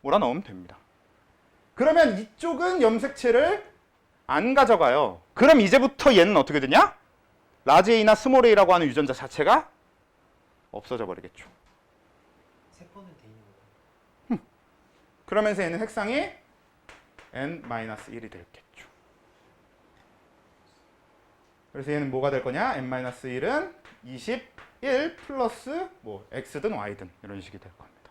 몰아넣으면 됩니다. 그러면 이쪽은 염색체를 안 가져가요. 그럼 이제부터 얘는 어떻게 되냐? 라지 A나 스몰 A라고 하는 유전자 자체가 없어져 버리겠죠. 세포는 돼 있는 거예요. 그러면서 얘는 색상이 N-1이 되겠죠. 그래서 얘는 뭐가 될 거냐? N-1은 21 플러스 뭐 X든 Y든 이런 식이 될 겁니다.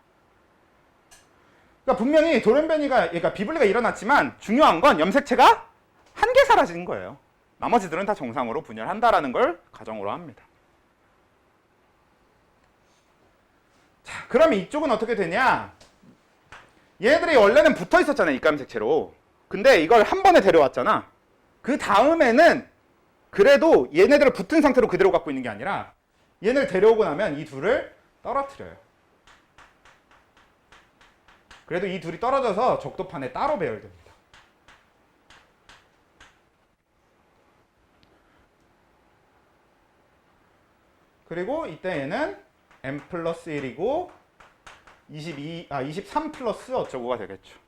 그러니까 분명히 돌연변이가 그러니까 비분리가 일어났지만 중요한 건 염색체가 한 개 사라지는 거예요. 나머지들은 다 정상으로 분열한다라는 걸 가정으로 합니다. 자, 그럼 이쪽은 어떻게 되냐? 얘네들이 원래는 붙어 있었잖아요, 입감색체로. 근데 이걸 한 번에 데려왔잖아. 그 다음에는 그래도 얘네들을 붙은 상태로 그대로 갖고 있는 게 아니라 얘네를 데려오고 나면 이 둘을 떨어뜨려요. 그래도 이 둘이 떨어져서 적도판에 따로 배열됩니다. 그리고 이때 얘는 M 플러스 1이고 23 플러스 어쩌고가 되겠죠.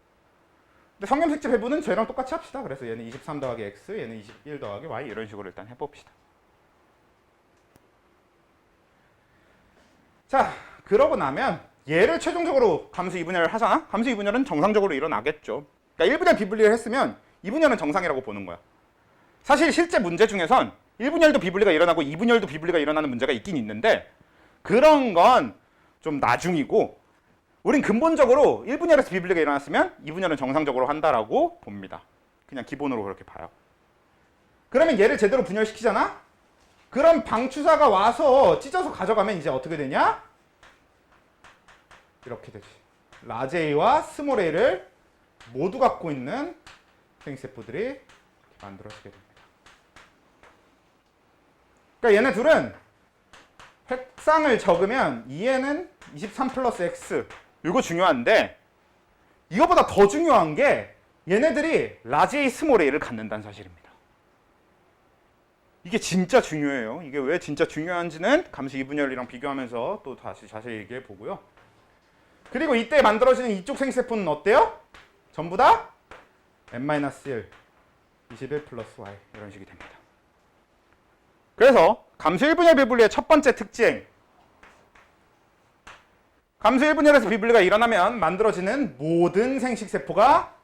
근데 성염색체 배분은 쟤랑 똑같이 합시다. 그래서 얘는 23 더하기 X, 얘는 21 더하기 Y 이런 식으로 일단 해봅시다. 자, 그러고 나면 얘를 최종적으로 감수 2분열을 하잖아? 감수 2분열은 정상적으로 일어나겠죠. 그러니까 1분열 비분리를 했으면 2분열은 정상이라고 보는 거야. 사실 실제 문제 중에선 1분열도 비분리가 일어나고 2분열도 비분리가 일어나는 문제가 있긴 있는데 그런 건 좀 나중이고 우린 근본적으로 1분열에서 비분리가 일어났으면 2분열은 정상적으로 한다라고 봅니다. 그냥 기본으로 그렇게 봐요. 그러면 얘를 제대로 분열시키잖아? 그럼 방추사가 와서 찢어서 가져가면 이제 어떻게 되냐? 이렇게 되지. 라지 A와 스몰 A를 모두 갖고 있는 생세포들이 이렇게 만들어지게 됩니다. 그러니까 얘네 둘은 색상을 적으면 얘는 23 플러스 X 이거 중요한데 이거보다 더 중요한 게 얘네들이 라지 A 스몰 A를 갖는다는 사실입니다. 이게 진짜 중요해요. 이게 왜 진짜 중요한지는 감수 2분열이랑 비교하면서 또 다시 자세히 얘기해 보고요. 그리고 이때 만들어지는 이쪽 생세포는 어때요? 전부 다 N-1, 21 플러스 Y 이런 식이 됩니다. 그래서 감수 1분열 비분리의 첫 번째 특징, 감수 1분열에서 비분리가 일어나면 만들어지는 모든 생식세포가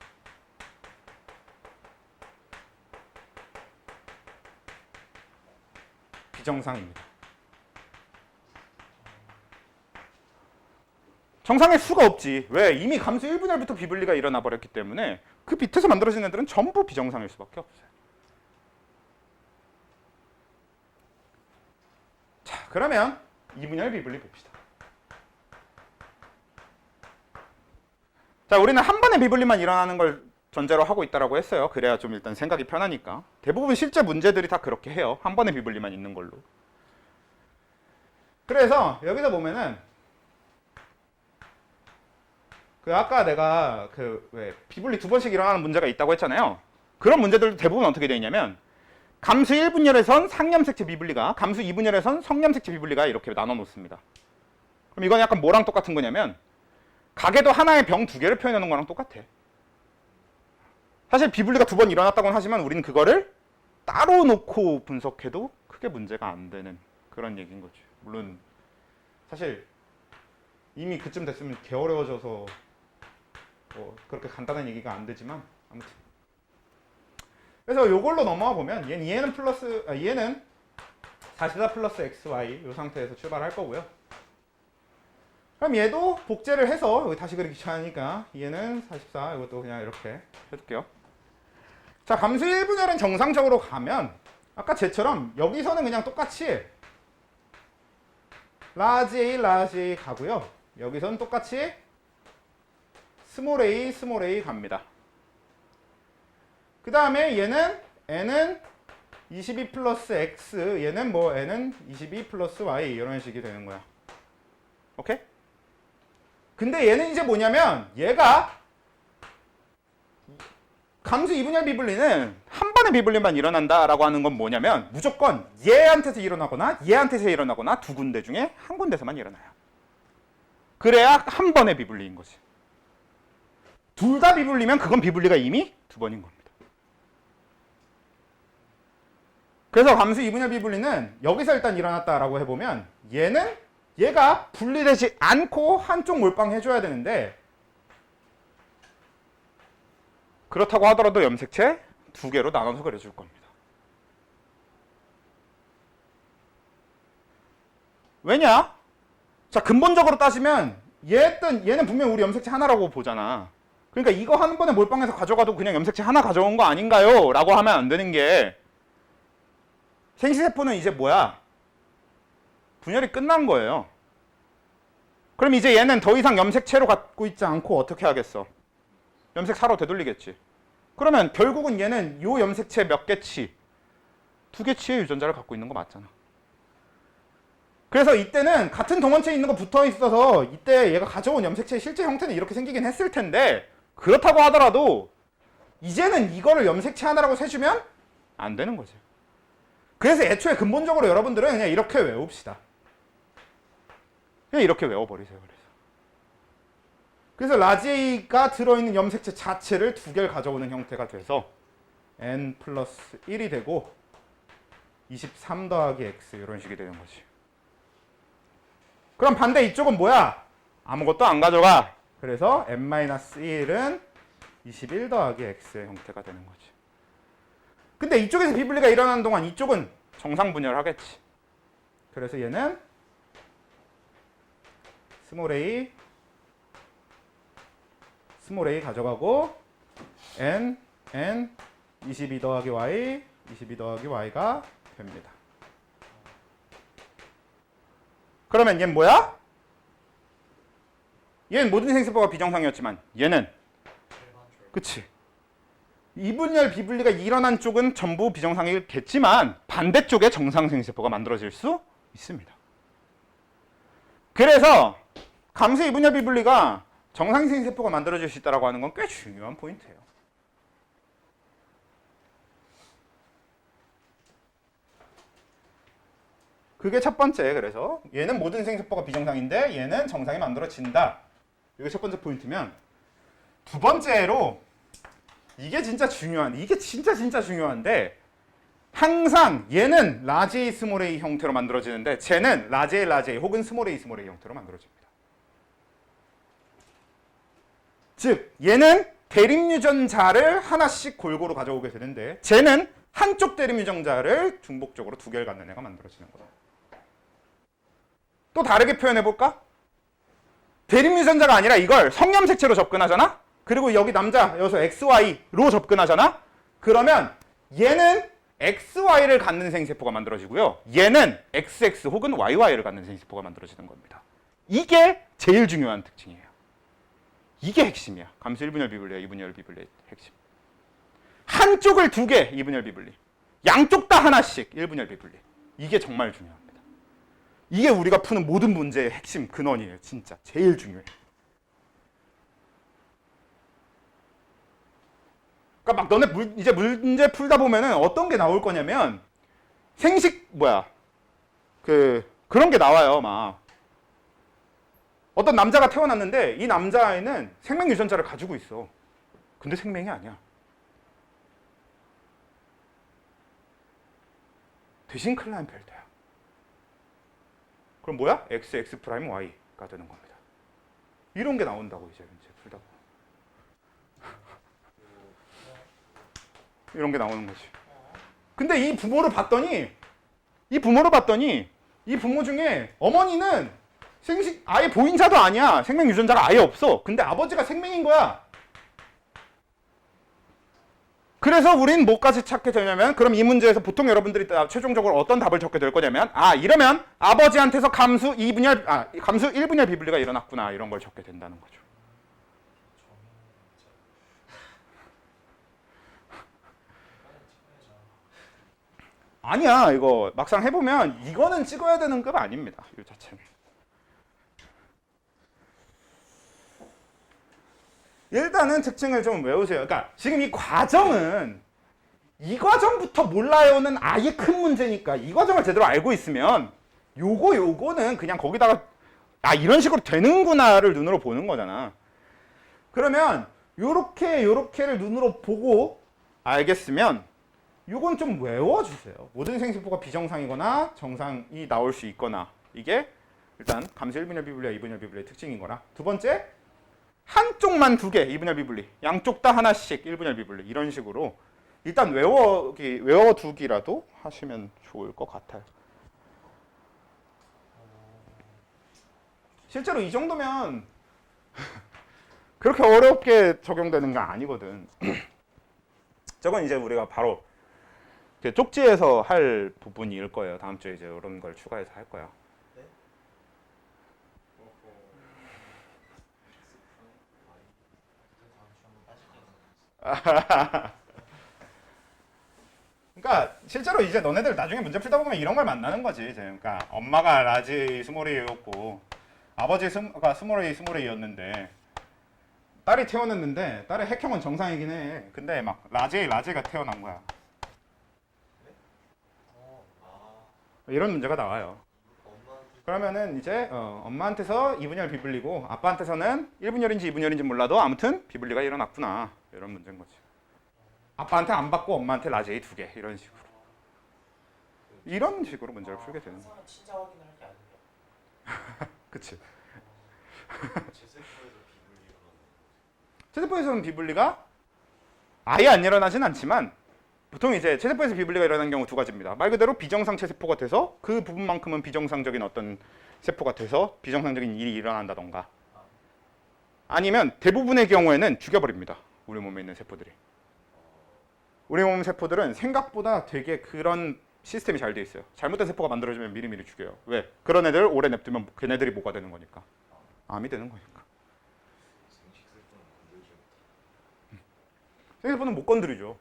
비정상입니다. 정상일 수가 없지. 왜? 이미 감수 1분열부터 비분리가 일어나 버렸기 때문에 그 밑에서 만들어진 애들은 전부 비정상일 수밖에 없어요. 자, 그러면 2분열 비분리 봅시다. 자, 우리는 한 번에 비분리만 일어나는 걸 전제로 하고 있다라고 했어요. 그래야 좀 일단 생각이 편하니까. 대부분 실제 문제들이 다 그렇게 해요. 한 번에 비분리만 있는 걸로. 그래서 여기서 보면은 그 아까 내가 왜 비분리 두 번씩 일어나는 문제가 있다고 했잖아요. 그런 문제들도 대부분 어떻게 되어 있냐면 감수 1분열에선 상염색체 비분리가, 감수 2분열에선 성염색체 비분리가 이렇게 나눠 놓습니다. 그럼 이건 약간 뭐랑 똑같은 거냐면 가게도 하나의 병 두 개를 표현해 놓은 거랑 똑같아. 사실 비분리가 두 번 일어났다고는 하지만 우리는 그거를 따로 놓고 분석해도 크게 문제가 안 되는 그런 얘기인 거죠. 물론 사실 이미 그쯤 됐으면 개 어려워져서 그렇게 간단한 얘기가 안 되지만 아무튼 그래서 요걸로 넘어가 보면 얘는 플러스 얘는 44 플러스 xy 이 상태에서 출발할 거고요. 그럼 얘도 복제를 해서 여기 다시 그리기 귀찮으니까 얘는 44 이것도 그냥 이렇게 해둘게요. 자, 감수 1분열은 정상적으로 가면 아까 쟤처럼 여기서는 그냥 똑같이 라지 A 가고요. 여기서는 똑같이 스몰 a 갑니다. 그 다음에 얘는 n은 22 플러스 x, 얘는 뭐 n은 22 플러스 y 이런 식이 되는 거야. 오케이? 근데 얘는 이제 뭐냐면 얘가 감수 2분열 비분리는 한 번의 비분리만 일어난다라고 하는 건 뭐냐면 무조건 얘한테서 일어나거나 얘한테서 일어나거나 두 군데 중에 한 군데서만 일어나요. 그래야 한 번의 비분리인 거지. 둘 다 비분리면 그건 비분리가 이미 두 번인 겁니다. 그래서 감수 2분열 비분리는 여기서 일단 일어났다라고 해보면 얘가 분리되지 않고 한쪽 몰빵해줘야 되는데 그렇다고 하더라도 염색체 두 개로 나눠서 그려줄 겁니다. 왜냐? 자, 근본적으로 따지면 얘는 분명 우리 염색체 하나라고 보잖아. 그러니까 이거 한 번에 몰빵해서 가져가도 그냥 염색체 하나 가져온 거 아닌가요? 라고 하면 안 되는 게 생시세포는 이제 뭐야? 분열이 끝난 거예요. 그럼 이제 얘는 더 이상 염색체로 갖고 있지 않고 어떻게 하겠어? 염색사로 되돌리겠지. 그러면 결국은 얘는 요 염색체 몇 개치? 두 개치의 유전자를 갖고 있는 거 맞잖아. 그래서 이때는 같은 동원체에 있는 거 붙어 있어서 이때 얘가 가져온 염색체의 실제 형태는 이렇게 생기긴 했을 텐데 그렇다고 하더라도 이제는 이거를 염색체 하나라고 세주면 안 되는 거지. 그래서 애초에 근본적으로 여러분들은 그냥 이렇게 외웁시다. 그냥 이렇게 외워버리세요. 그래서 라지가 들어있는 염색체 자체를 두 개를 가져오는 형태가 돼서 n 플러스 1이 되고 23 더하기 x 이런 식이 되는 거지. 그럼 반대 이쪽은 뭐야? 아무것도 안 가져가. 그래서 n-1은 21 더하기 x의 형태가 되는 거지. 근데 이쪽에서 비분리가 일어나는 동안 이쪽은 정상 분열하겠지. 그래서 얘는 스몰 a 가져가고 n 22 더하기 y가 됩니다. 그러면 얘는 뭐야? 얘는 모든 생세포가 비정상이었지만 얘는 그치? 이분열 비분리가 일어난 쪽은 전부 비정상이겠지만 반대쪽에 정상 생세포가 만들어질 수 있습니다. 그래서 감수 이분열 비분리가 정상 생세포가 만들어질 수 있다고 하는 건 꽤 중요한 포인트예요. 그게 첫 번째. 그래서 얘는 모든 생세포가 비정상인데 얘는 정상이 만들어진다. 이게 첫 번째 포인트면 두 번째로 이게 진짜 중요한데 항상 얘는 라지 A 스몰 a 형태로 만들어지는데 쟤는 라지 A 혹은 스몰 a 형태로 만들어집니다. 즉 얘는 대립유전자를 하나씩 골고루 가져오게 되는데 쟤는 한쪽 대립유전자를 중복적으로 두 개를 갖는 애가 만들어지는 거다. 또 다르게 표현해볼까? 대립유전자가 아니라 이걸 성염색체로 접근하잖아? 그리고 여기 남자, 여기서 XY로 접근하잖아? 그러면 얘는 XY를 갖는 생세포가 만들어지고요. 얘는 XX 혹은 YY를 갖는 생세포가 만들어지는 겁니다. 이게 제일 중요한 특징이에요. 이게 핵심이야. 감수 1분열 비분리와 2분열 비분리의 핵심. 한쪽을 두 개 2분열 비분리. 양쪽 다 하나씩 1분열 비분리. 이게 정말 중요합니다. 이게 우리가 푸는 모든 문제의 핵심 근원이에요. 진짜 제일 중요해. 그러니까 막 너네 이제 문제 풀다 보면은 어떤 게 나올 거냐면 그런 게 나와요. 막 어떤 남자가 태어났는데 이 남자아이는 생명 유전자를 가지고 있어. 근데 생명이 아니야. 대신 클라인펠트야. 그럼 뭐야? XX'Y가 되는 겁니다. 이런 게 나온다고 이제 풀다 보면. 이런 게 나오는 거지. 근데 이 부모를 봤더니 이 부모 중에 어머니는 아예 보인자도 아니야. 생명 유전자가 아예 없어. 근데 아버지가 생명인 거야. 그래서 우린 뭐까지 찾게 되냐면, 그럼 이 문제에서 보통 여러분들이 최종적으로 어떤 답을 적게 될 거냐면, 이러면 아버지한테서 감수 1분열 비분리가 일어났구나, 이런 걸 적게 된다는 거죠. 아니야, 이거 막상 해보면 이거는 찍어야 되는 급 아닙니다. 이 자체는. 일단은 특징을 좀 외우세요. 그러니까 지금 이 과정은 이 과정부터 몰라요는 아예 큰 문제니까 이 과정을 제대로 알고 있으면 요거는 그냥 거기다가 이런 식으로 되는구나를 눈으로 보는 거잖아. 그러면 요렇게를 눈으로 보고 알겠으면 요건 좀 외워주세요. 모든 생세포가 비정상이거나 정상이 나올 수 있거나, 이게 일단 감수 1분열 비분리와 2분열 비분리의 특징인 거라. 두 번째, 한쪽만 2개 2분열 비분리, 양쪽 다 하나씩 1분열 비분리, 이런 식으로 일단 외워두기라도 하시면 좋을 것 같아요. 실제로 이 정도면 그렇게 어렵게 적용되는 거 아니거든. 저건 이제 우리가 바로 쪽지에서 할 부분일 거예요. 다음 주에 이제 이런 걸 추가해서 할 거야. 그러니까 실제로 이제 너네들 나중에 문제 풀다 보면 이런 걸 만나는 거지. 이제 그러니까 엄마가 라지 스몰 A였고 아버지가 스몰 A였는데 딸이 태어났는데 딸의 핵형은 정상이긴 해. 근데 막 라지가 태어난 거야. 이런 문제가 나와요. 그러면은 이제 엄마한테서 2분열 비분리고 아빠한테서는 1분열인지 2분열인지 몰라도 아무튼 비분리가 일어났구나, 이런 문제인 거지. 아빠한테 안 받고 엄마한테 라지 A 2개, 이런 식으로 문제를 풀게 되는 거야. 진짜 확인을 할 게 아니에요. 그치. 제세포에서 비분리 일어나는 체세포에서는 비분리가 아예 안 일어나진 않지만 보통 이제 체세포에서 비분리가 일어나는 경우 두 가지입니다. 말 그대로 비정상 체세포가 돼서 그 부분만큼은 비정상적인 어떤 세포가 돼서 비정상적인 일이 일어난다던가, 아니면 대부분의 경우에는 죽여버립니다. 우리 몸에 있는 세포들이. 우리 몸 세포들은 생각보다 되게 그런 시스템이 잘 돼 있어요. 잘못된 세포가 만들어지면 미리미리 죽여요. 왜? 그런 애들 오래 냅두면 걔네들이 뭐가 되는 거니까. 암이 되는 거니까. 생식세포는 건들지 못해. 생세포는 못 건드리죠.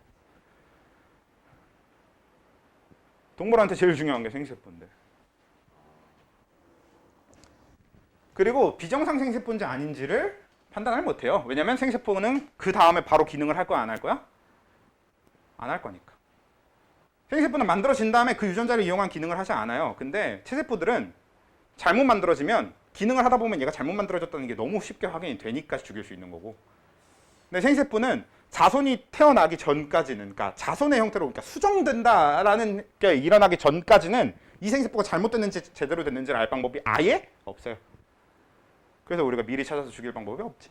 동물한테 제일 중요한 게 생세포인데. 그리고 비정상 생세포인지 아닌지를 판단을 못해요. 왜냐면 생세포는 그 다음에 바로 기능을 할 거야, 안 할 거야? 안 할 거니까. 생세포는 만들어진 다음에 그 유전자를 이용한 기능을 하지 않아요. 근데 체세포들은 잘못 만들어지면 기능을 하다 보면 얘가 잘못 만들어졌다는 게 너무 쉽게 확인이 되니까 죽일 수 있는 거고. 근데 생세포는 자손이 태어나기 전까지는, 그러니까 자손의 형태로, 그러니까 수정된다라는 게 일어나기 전까지는 이 생세포가 잘못됐는지 제대로 됐는지를 알 방법이 아예 없어요. 그래서 우리가 미리 찾아서 죽일 방법이 없지.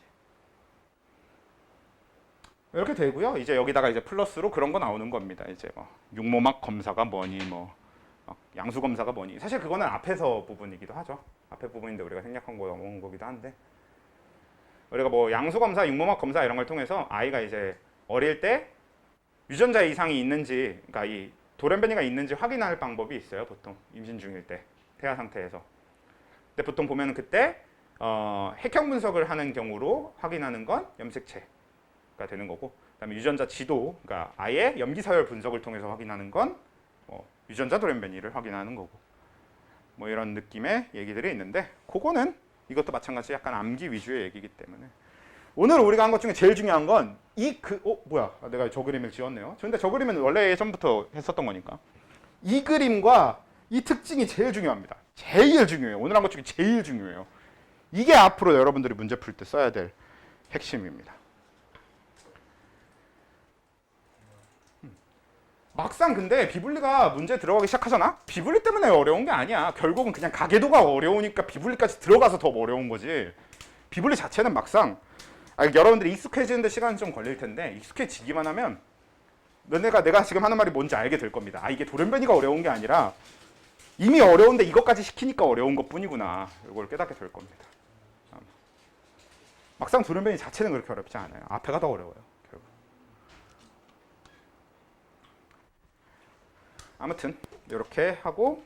이렇게 되고요. 이제 여기다가 이제 플러스로 그런 거 나오는 겁니다. 이제 뭐 육모막 검사가 뭐니, 뭐 양수 검사가 뭐니. 사실 그거는 앞에서 부분이기도 하죠. 앞에 부분인데 우리가 생략한 거 넘어온 거기도 한데, 우리가 뭐 양수 검사, 육모막 검사 이런 걸 통해서 아이가 이제 어릴 때 유전자 이상이 있는지, 그러니까 이 돌연변이가 있는지 확인할 방법이 있어요. 보통 임신 중일 때, 태아 상태에서. 근데 보통 보면 그때 핵형 분석을 하는 경우로 확인하는 건 염색체가 되는 거고, 그다음에 유전자 지도, 그러니까 아예 염기서열 분석을 통해서 확인하는 건 유전자 돌연변이를 확인하는 거고, 뭐 이런 느낌의 얘기들이 있는데, 그거는 이것도 마찬가지 약간 암기 위주의 얘기이기 때문에 오늘 우리가 한 것 중에 제일 중요한 건 뭐야, 내가 저 그림을 지웠네요. 근데 저 그림은 원래 예전부터 했었던 거니까 이 그림과 이 특징이 제일 중요합니다. 제일 중요해요. 오늘 한 것 중에 제일 중요해요. 이게 앞으로 여러분들이 문제 풀 때 써야 될 핵심입니다. 막상 근데 비분리가 문제 들어가기 시작하잖아? 비분리 때문에 어려운 게 아니야. 결국은 그냥 가계도가 어려우니까 비분리까지 들어가서 더 어려운 거지. 비분리 자체는 막상 여러분들이 익숙해지는데 시간이 좀 걸릴 텐데, 익숙해지기만 하면 너네가 내가 지금 하는 말이 뭔지 알게 될 겁니다. 아, 이게 돌연변이가 어려운 게 아니라 이미 어려운데 이것까지 시키니까 어려운 것뿐이구나. 이걸 깨닫게 될 겁니다. 막상 돌연변이 자체는 그렇게 어렵지 않아요. 앞에가 더 어려워요. 결국. 아무튼 이렇게 하고